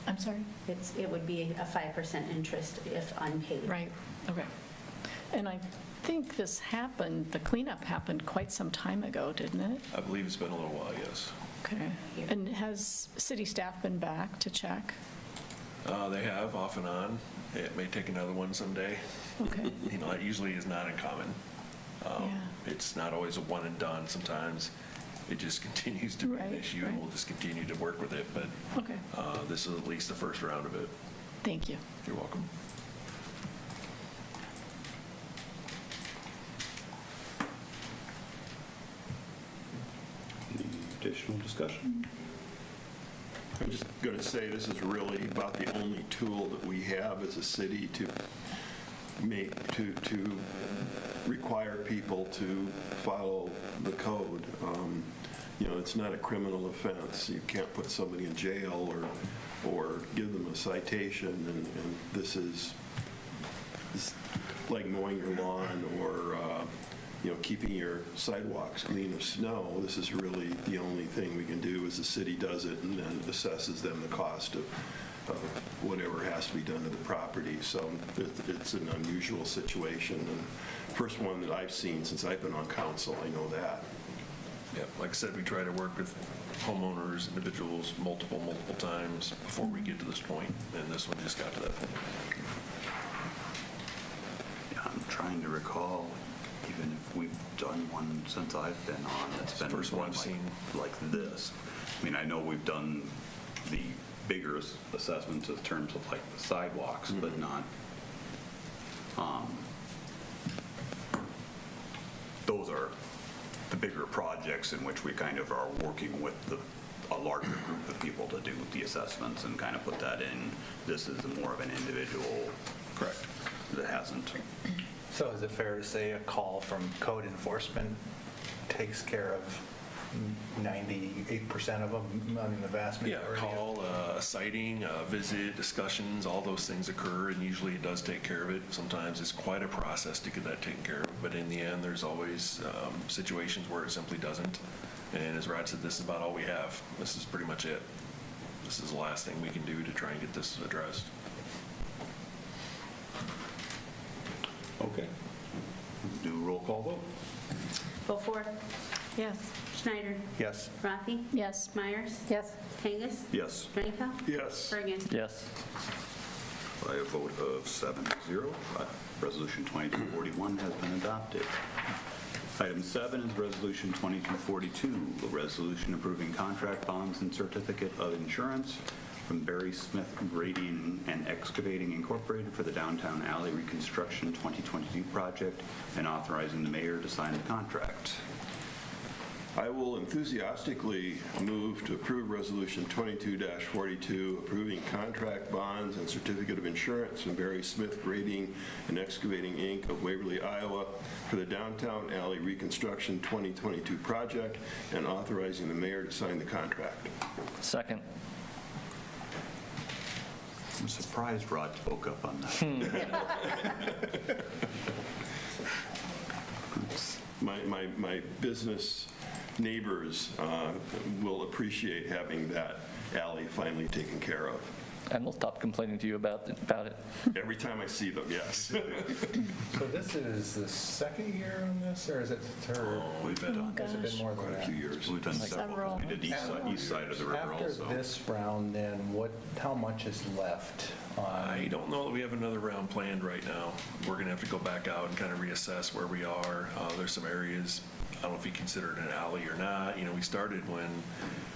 Speaker 4: I'm sorry?
Speaker 2: It would be a 5% interest if unpaid.
Speaker 4: Right, okay. And I think this happened, the cleanup happened quite some time ago, didn't it?
Speaker 10: I believe it's been a little while, yes.
Speaker 4: Okay. And has city staff been back to check?
Speaker 10: They have, off and on. It may take another one someday.
Speaker 4: Okay.
Speaker 10: You know, that usually is not uncommon.
Speaker 4: Yeah.
Speaker 10: It's not always a one and done. Sometimes it just continues to be an
Speaker 4: Right,
Speaker 10: issue, and
Speaker 4: right.
Speaker 10: we'll just continue to work with it. But
Speaker 4: Okay.
Speaker 10: this is at least the first round of it.
Speaker 4: Thank you.
Speaker 10: You're welcome.
Speaker 1: Any additional discussion?
Speaker 6: I'm just going to say this is really about the only tool that we have as a city to require people to follow the code. You know, it's not a criminal offense. You can't put somebody in jail or give them a citation, and this is like mowing your lawn or you know, keeping your sidewalks clean of snow. This is really the only thing we can do, is the city does it and then assesses them the cost of whatever has to be done to the property. So it's an unusual situation, and first one that I've seen since I've been on council, I know that.
Speaker 10: Yeah, like I said, we try to work with homeowners, individuals, multiple times before we get to this point, and this one just got to that point.
Speaker 1: Yeah, I'm trying to recall, even if we've done one since I've been on, that's been
Speaker 10: First one
Speaker 1: one
Speaker 10: I've seen.
Speaker 1: like this. I mean, I know we've done the bigger assessments in terms of like the sidewalks, but not, those are the bigger projects in which we kind of are working with a larger group of people to do the assessments and kind of put that in. This is more of an individual. Correct. That hasn't.
Speaker 8: So is it fair to say a call from code enforcement takes care of 98% of them, I mean, the vast
Speaker 10: Yeah,
Speaker 8: majority?
Speaker 10: call, a sighting, a visit, discussions, all those things occur, and usually it does take care of it. Sometimes it's quite a process to get that taken care of, but in the end, there's always situations where it simply doesn't. And as Rod said, this is about all we have. This is pretty much it. This is the last thing we can do to try and get this addressed.
Speaker 1: Okay. Do a roll call vote.
Speaker 2: Beaufore,
Speaker 4: Yes.
Speaker 2: Schneider,
Speaker 8: Yes.
Speaker 2: Rathe,
Speaker 4: Yes.
Speaker 2: Myers,
Speaker 11: Yes.
Speaker 2: Kangas,
Speaker 1: Yes.
Speaker 2: Drenkow,
Speaker 6: Yes.
Speaker 2: Birgen.
Speaker 3: Yes.
Speaker 1: By a vote of 7-0, Resolution 2241 has been adopted. Item 7 is Resolution 2242, a resolution approving contract bonds and certificate of insurance from Barry Smith Grading and Excavating Incorporated for the Downtown Alley Reconstruction 2022 project, and authorizing the mayor to sign the contract.
Speaker 6: I will enthusiastically move to approve Resolution 22-42, approving contract bonds and certificate of insurance from Barry Smith Grading and Excavating, Inc. of Waverly, Iowa for the Downtown Alley Reconstruction 2022 project, and authorizing the mayor to sign the contract.
Speaker 3: Second.
Speaker 1: I'm surprised Rod spoke up on that.
Speaker 6: My business neighbors will appreciate having that alley finally taken care of.
Speaker 3: And we'll stop complaining to you about it.
Speaker 6: Every time I see them, yes.
Speaker 8: So this is the second year on this, or is it the third?
Speaker 1: We've been
Speaker 8: Has it been more than
Speaker 6: Quite a
Speaker 8: that?
Speaker 6: few years.
Speaker 1: We've done several. We did east side of the river also.
Speaker 8: After this round, then, how much is left?
Speaker 10: I don't know that we have another round planned right now. We're going to have to go back out and kind of reassess where we are. There's some areas, I don't know if you consider it an alley or not. You know, we started when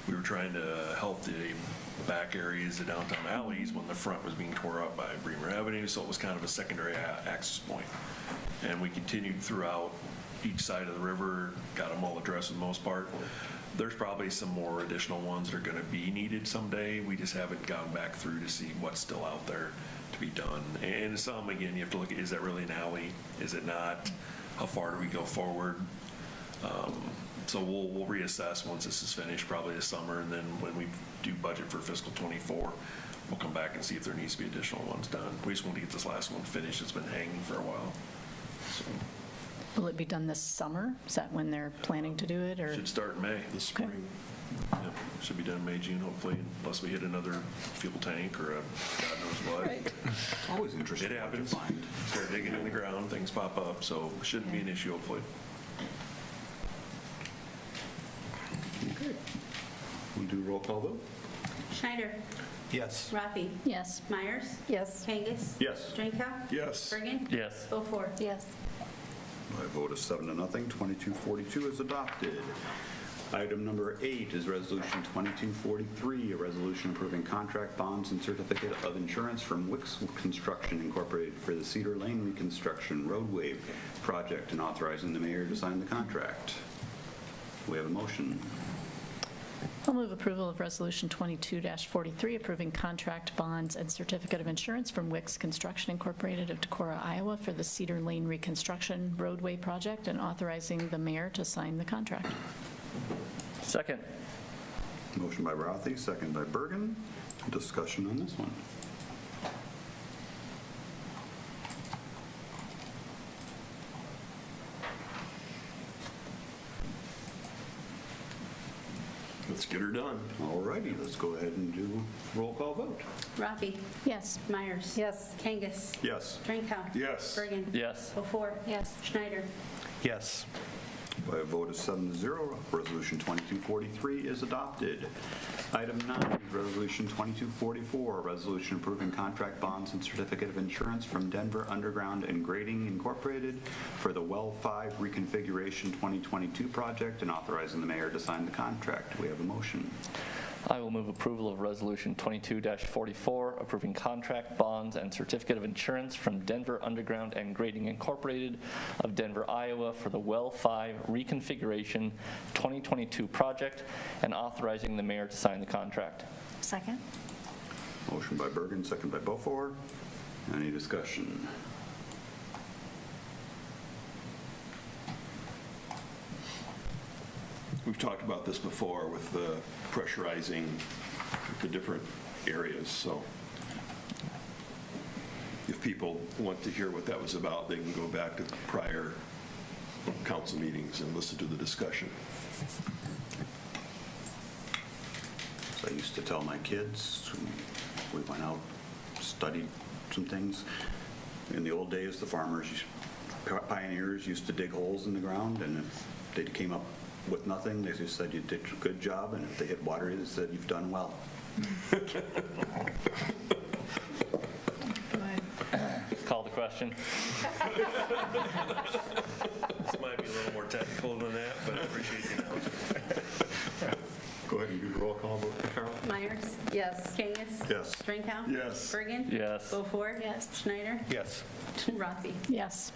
Speaker 10: we were trying to help the back areas, the downtown alleys, when the front was being tore up by Bremer Avenue, so it was kind of a secondary access point. And we continued throughout each side of the river, got them all addressed for the most part. There's probably some more additional ones that are going to be needed someday. We just haven't gone back through to see what's still out there to be done. And some, again, you have to look at, is that really an alley? Is it not? How far do we go forward? So we'll reassess once this is finished, probably this summer, and then when we do budget for fiscal '24, we'll come back and see if there needs to be additional ones done. We just want to get this last one finished. It's been hanging for a while. So
Speaker 4: Will it be done this summer? Is that when they're planning to do it, or?
Speaker 10: should start in May.
Speaker 6: This spring.
Speaker 10: Yep, should be done May, June, hopefully, unless we hit another fuel tank or a God knows what.
Speaker 4: Right.
Speaker 1: It's always interesting.
Speaker 10: It happens. Start digging in the ground, things pop up, so it shouldn't be an issue, hopefully.
Speaker 1: Okay. We'll do roll call vote.
Speaker 2: Schneider.
Speaker 8: Yes.
Speaker 2: Rathe.
Speaker 4: Yes.
Speaker 2: Myers.
Speaker 11: Yes.
Speaker 2: Kangas.
Speaker 1: Yes.
Speaker 2: Drenkow.
Speaker 6: Yes.
Speaker 2: Birgen.
Speaker 3: Yes.
Speaker 2: Beaufore.
Speaker 4: Yes.
Speaker 1: By a vote of 7-0, 2242 is adopted. Item number 8 is Resolution 2243, a resolution approving contract bonds and certificate of insurance from Wicks Construction Incorporated for the Cedar Lane Reconstruction roadway project and authorizing the mayor to sign the contract. We have a motion.
Speaker 4: I'll move approval of Resolution 22-43, approving contract bonds and certificate of insurance from Wicks Construction Incorporated of Decorah, Iowa for the Cedar Lane Reconstruction roadway project and authorizing the mayor to sign the contract.
Speaker 3: Second.
Speaker 1: Motion by Rathe, second by Birgen. Discussion on this one.
Speaker 6: Let's get her done.
Speaker 1: All righty, let's go ahead and do roll call vote.
Speaker 2: Rathe.
Speaker 4: Yes.
Speaker 2: Myers.
Speaker 11: Yes.
Speaker 2: Kangas.
Speaker 1: Yes.
Speaker 2: Drenkow.
Speaker 6: Yes.
Speaker 2: Birgen.
Speaker 3: Yes.
Speaker 2: Beaufore.
Speaker 4: Yes.
Speaker 2: Schneider.
Speaker 8: Yes.
Speaker 1: By a vote of 7-0, Resolution 2243 is adopted. Item 9 is Resolution 2244, a resolution approving contract bonds and certificate of insurance from Denver Underground and Grading Incorporated for the Well 5 Reconfiguration 2022 project and authorizing the mayor to sign the contract. We have a motion.
Speaker 3: I will move approval of Resolution 22-44, approving contract bonds and certificate of insurance from Denver Underground and Grading Incorporated of Denver, Iowa for the Well 5 Reconfiguration 2022 project and authorizing the mayor to sign the contract.
Speaker 4: Second.
Speaker 1: Motion by Birgen, second by Beaufore. Any discussion?
Speaker 6: We've talked about this before with the pressurizing the different areas, so if people want to hear what that was about, they can go back to prior council meetings and listen to the discussion.
Speaker 1: So I used to tell my kids, we went out, studied some things. In the old days, the farmers, pioneers used to dig holes in the ground, and if they came up with nothing, they just said you did a good job, and if they hit water, they said you've done well.
Speaker 3: Call the question.
Speaker 10: This might be a little more technical than that, but I appreciate the analogy.
Speaker 1: Go ahead and do the roll call vote, Carol.
Speaker 2: Myers.
Speaker 11: Yes.
Speaker 2: Kangas.
Speaker 1: Yes.
Speaker 2: Drenkow.
Speaker 6: Yes.
Speaker 2: Birgen.
Speaker 3: Yes.
Speaker 2: Beaufore.
Speaker 4: Yes.
Speaker 2: Schneider.
Speaker 8: Yes.
Speaker 2: Rathe.
Speaker 4: Yes.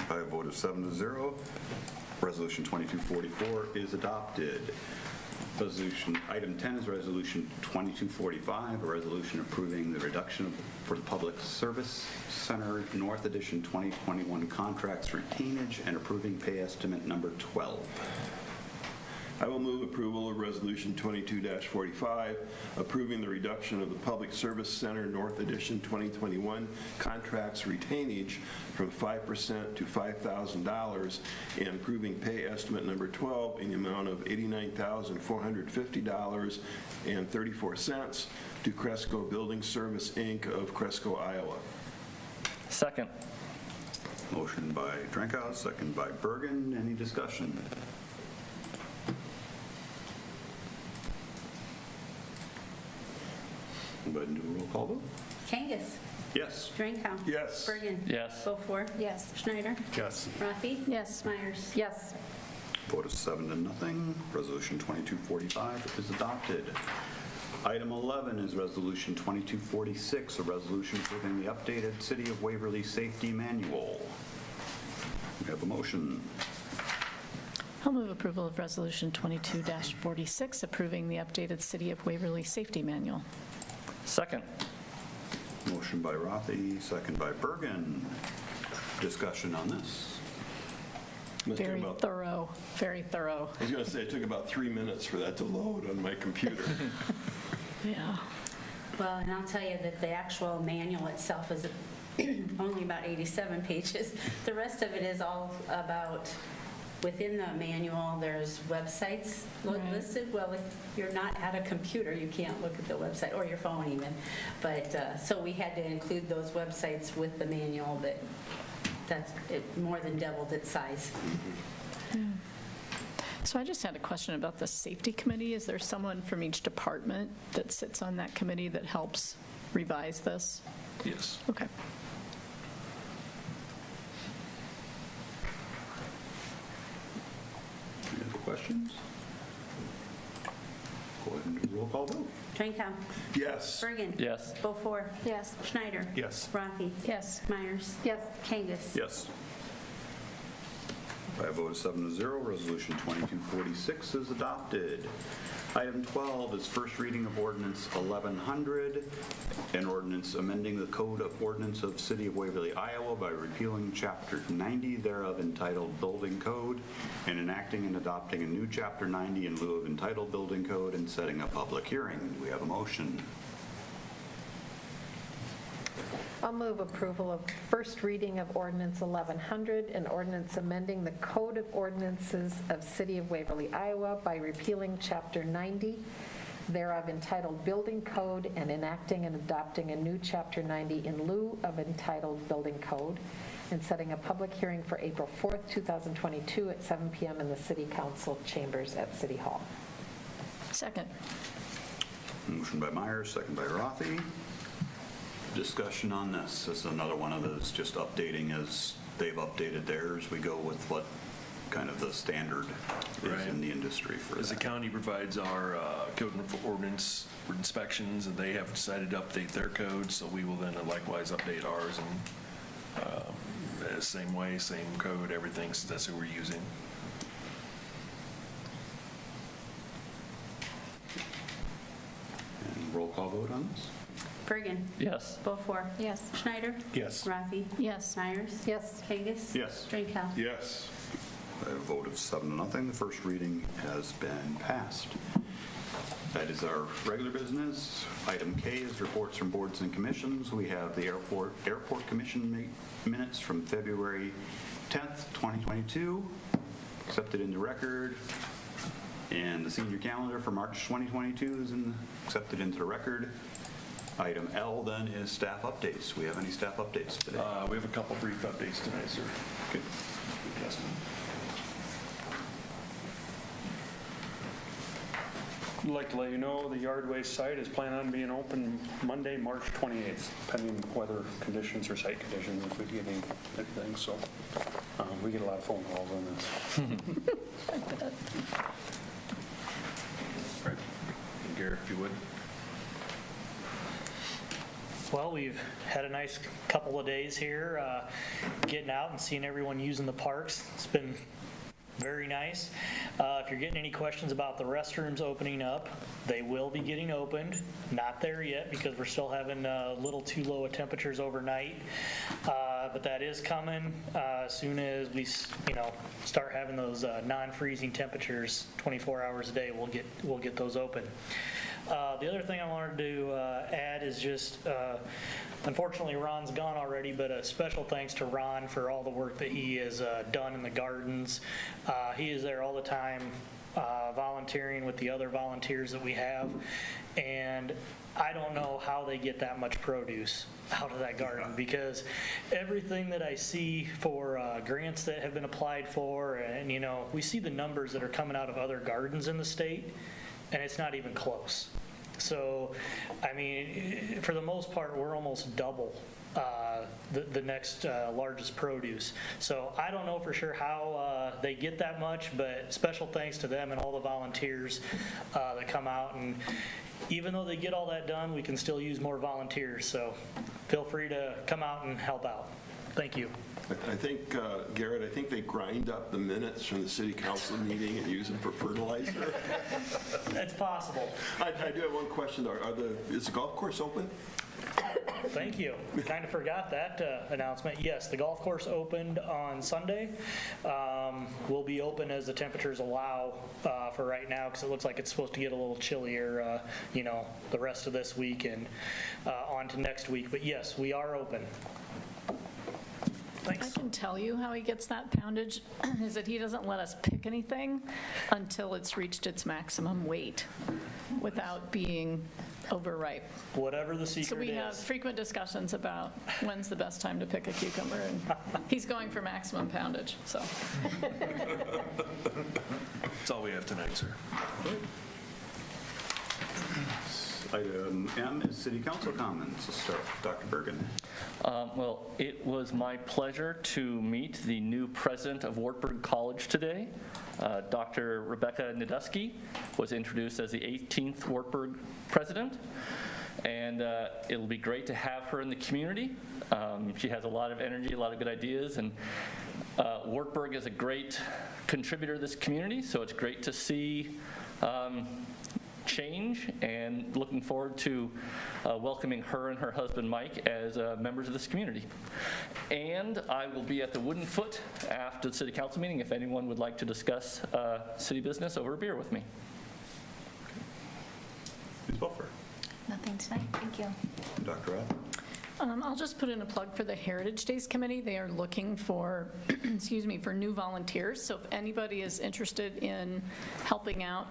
Speaker 1: By a vote of 7-0, Resolution 2244 is adopted. Item 10 is Resolution 2245, a resolution approving the reduction for the Public Service Center North Edition 2021 contracts retainage and approving pay estimate number 12.
Speaker 6: I will move approval of Resolution 22-45, approving the reduction of the Public Service Center North Edition 2021 contracts retainage from 5% to $5,000 and approving pay estimate number 12 in the amount of $89,450.34 to Cresco Building Service, Inc. of Cresco, Iowa.
Speaker 3: Second.
Speaker 1: Motion by Drenkow, second by Birgen. Any discussion? Go ahead and do a roll call vote.
Speaker 2: Kangas.
Speaker 1: Yes.
Speaker 2: Drenkow.
Speaker 6: Yes.
Speaker 2: Birgen.
Speaker 3: Yes.
Speaker 2: Beaufore.
Speaker 4: Yes.
Speaker 2: Schneider.
Speaker 8: Yes.
Speaker 2: Rathe.
Speaker 4: Yes.
Speaker 2: Myers.
Speaker 11: Yes.
Speaker 1: Vote of 7-0. Resolution 2245 is adopted. Item 11 is Resolution 2246, a resolution approving the updated City of Waverly Safety Manual. We have a motion.
Speaker 4: I'll move approval of Resolution 22-46, approving the updated City of Waverly Safety Manual.
Speaker 3: Second.
Speaker 1: Motion by Rathe, second by Birgen. Discussion on this.
Speaker 4: Very thorough, very thorough.
Speaker 6: I was going to say, it took about 3 minutes for that to load on my computer.
Speaker 4: Yeah.
Speaker 2: Well, and I'll tell you that the actual manual itself is only about 87 pages. The rest of it is all about within the manual, there's websites listed. Well, if you're not at a computer, you can't look at the website, or your phone even. But, so we had to include those websites with the manual, but it more than doubled its size.
Speaker 4: So I just had a question about the safety committee. Is there someone from each department that sits on that committee that helps revise this?
Speaker 10: Yes.
Speaker 4: Okay.
Speaker 1: Any other questions? Go ahead and do a roll call vote.
Speaker 2: Drenkow.
Speaker 6: Yes.
Speaker 2: Birgen.
Speaker 3: Yes.
Speaker 2: Beaufore.
Speaker 5: Yes.
Speaker 2: Schneider.
Speaker 8: Yes.
Speaker 2: Rathe.
Speaker 4: Yes.
Speaker 2: Myers.
Speaker 11: Yes.
Speaker 2: Kangas.
Speaker 1: Yes. By a vote of 7-0, Resolution 2246 is adopted. Item 12 is first reading of Ordinance 1100, an ordinance amending the Code of Ordinance of City of Waverly, Iowa by repealing Chapter 90 thereof entitled Building Code and enacting and adopting a new Chapter 90 in lieu of entitled Building Code and setting a public hearing. Do we have a motion?
Speaker 11: I'll move approval of first reading of Ordinance 1100, an ordinance amending the Code of Ordinances of City of Waverly, Iowa by repealing Chapter 90 thereof entitled Building Code and enacting and adopting a new Chapter 90 in lieu of entitled Building Code and setting a public hearing for April 4th, 2022 at 7 p.m. in the City Council chambers at City Hall.
Speaker 4: Second.
Speaker 1: Motion by Meyers, second by Rathe. Discussion on this. This is another one of those just updating as they've updated theirs. We go with what kind of the standard is in the industry for
Speaker 10: As the
Speaker 1: that.
Speaker 10: county provides our code and ordinance inspections, and they have decided to update their code, so we will then likewise update ours, and same way, same code, everything, so that's who we're using.
Speaker 1: And roll call vote on this?
Speaker 2: Birgen.
Speaker 3: Yes.
Speaker 2: Beaufore.
Speaker 5: Yes.
Speaker 2: Schneider.
Speaker 8: Yes.
Speaker 2: Rathe.
Speaker 4: Yes.
Speaker 2: Myers.
Speaker 11: Yes.
Speaker 2: Kangas.
Speaker 1: Yes.
Speaker 2: Drenkow.
Speaker 6: Yes.
Speaker 1: By a vote of 7-0, the first reading has been passed. That is our regular business. Item K is reports from boards and commissions. We have the Airport Commission minutes from February 10th, 2022, accepted into record. And the senior calendar for March 2022 is accepted into the record. Item L then is staff updates. Do we have any staff updates today?
Speaker 10: We have a couple brief updates tonight, sir.
Speaker 1: Good.
Speaker 14: I'd like to let you know the yard waste site is planning on being open Monday, March 28th, pending weather conditions or site conditions, if we get anything. So we get a lot of phone calls on this.
Speaker 10: Right. Garrett, if you would.
Speaker 15: Well, we've had a nice couple of days here, getting out and seeing everyone using the parks. It's been very nice. If you're getting any questions about the restrooms opening up, they will be getting opened. Not there yet because we're still having a little too low of temperatures overnight, but that is coming as soon as we, start having those non-freezing temperatures 24 hours a day. We'll get those open. The other thing I wanted to add is just, unfortunately Ron's gone already, but a special thanks to Ron for all the work that he has done in the gardens. He is there all the time, volunteering with the other volunteers that we have, and I don't know how they get that much produce out of that garden, because everything that I see for grants that have been applied for, and we see the numbers that are coming out of other gardens in the state, and it's not even close. So, I mean, for the most part, we're almost double the next largest produce. So I don't know for sure how they get that much, but special thanks to them and all the volunteers that come out. And even though they get all that done, we can still use more volunteers. So feel free to come out and help out. Thank you.
Speaker 6: I think, Garrett, I think they grind up the minutes from the city council meeting and use them for fertilizer.
Speaker 15: It's possible.
Speaker 6: I do have one question, though. Is the golf course open?
Speaker 15: Thank you. Kind of forgot that announcement. Yes, the golf course opened on Sunday. Will be open as the temperatures allow for right now, because it looks like it's supposed to get a little chillier, the rest of this week and on to next week. But yes, we are open.
Speaker 4: I can tell you how he gets that poundage, is that he doesn't let us pick anything until it's reached its maximum weight without being overripe.
Speaker 15: Whatever the secret is.
Speaker 4: So we have frequent discussions about when's the best time to pick a cucumber, and he's going for maximum poundage, so.
Speaker 10: That's all we have tonight, sir.
Speaker 1: Item M is city council comments. Let's start with Dr. Birgen.
Speaker 3: Well, it was my pleasure to meet the new president of Wartburg College today. Dr. Rebecca Nadusky was introduced as the 18th Wartburg president, and it'll be great to have her in the community. She has a lot of energy, a lot of good ideas, and Wartburg is a great contributor to this community, so it's great to see change, and looking forward to welcoming her and her husband Mike as members of this community. And I will be at the Wooden Foot after the city council meeting if anyone would like to discuss city business over a beer with me.
Speaker 1: Ms. Beaufore.
Speaker 5: Nothing tonight, thank you.
Speaker 1: Dr. Rathe.
Speaker 4: I'll just put in a plug for the Heritage Days Committee. They are looking for, excuse me, for new volunteers. So if anybody is interested in helping out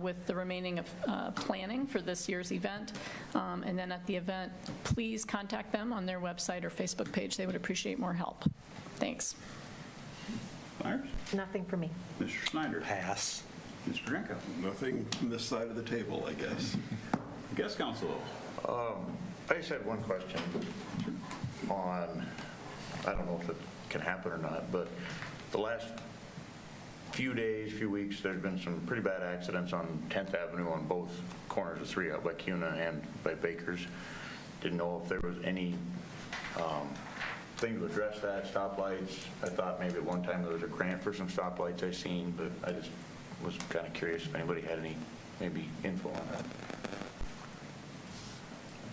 Speaker 4: with the remaining of planning for this year's event, and then at the event, please contact them on their website or Facebook page. They would appreciate more help. Thanks.
Speaker 1: Meyers.
Speaker 11: Nothing for me.
Speaker 1: Mr. Schneider.
Speaker 13: Pass.
Speaker 1: Mr. Drenkow.
Speaker 6: Nothing from this side of the table, I guess.
Speaker 1: Guest council.
Speaker 13: I just had one question on, I don't know if it can happen or not, but the last few days, few weeks, there's been some pretty bad accidents on 10th Avenue on both corners of 3 out by Cuna and by Baker's. Didn't know if there was any thing to address that, stoplights. I thought maybe at one time there was a grant for some stoplights I seen, but I just was kind of curious if anybody had any maybe info on that.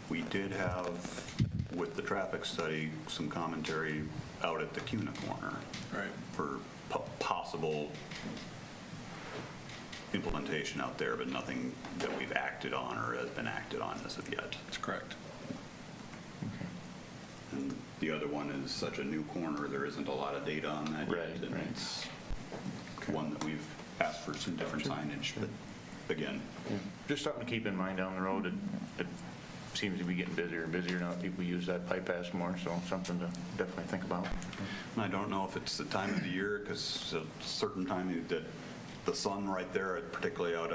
Speaker 1: We did have, with the traffic study, some commentary out at the Cuna corner.
Speaker 10: Right.
Speaker 1: For possible implementation out there, but nothing that we've acted on or has been acted on as of yet.
Speaker 10: That's correct.
Speaker 1: And the other one is such a new corner, there isn't a lot of data on that yet. And it's one that we've asked for some different signage, but again.
Speaker 13: Just something to keep in mind down the road. It seems to be getting busier and busier now. People use that bypass more, so something to definitely think about.
Speaker 1: And I don't know if it's the time of the year, because a certain time that the sun right there, particularly out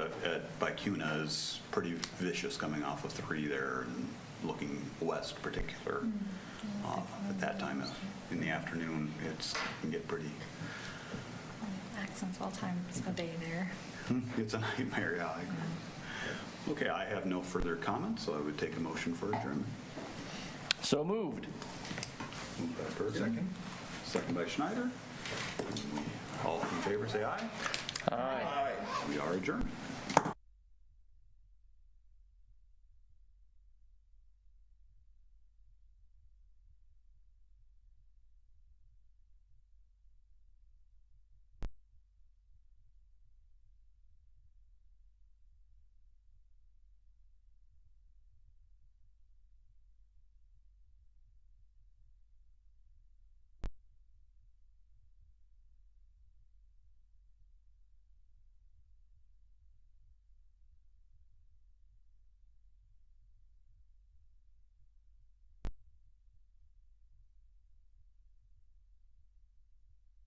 Speaker 1: by Cuna, is pretty vicious coming off of 3 there and looking west in particular. At that time in the afternoon, it can get pretty...
Speaker 5: Accents all time, it's a day there.
Speaker 1: It's a nightmare, yeah. Okay, I have no further comments, so I would take a motion for adjournment.
Speaker 3: So moved.
Speaker 1: Moved by Birgen. Second. Second by Schneider. All in favor, say aye.
Speaker 3: Aye.
Speaker 1: We are adjourned.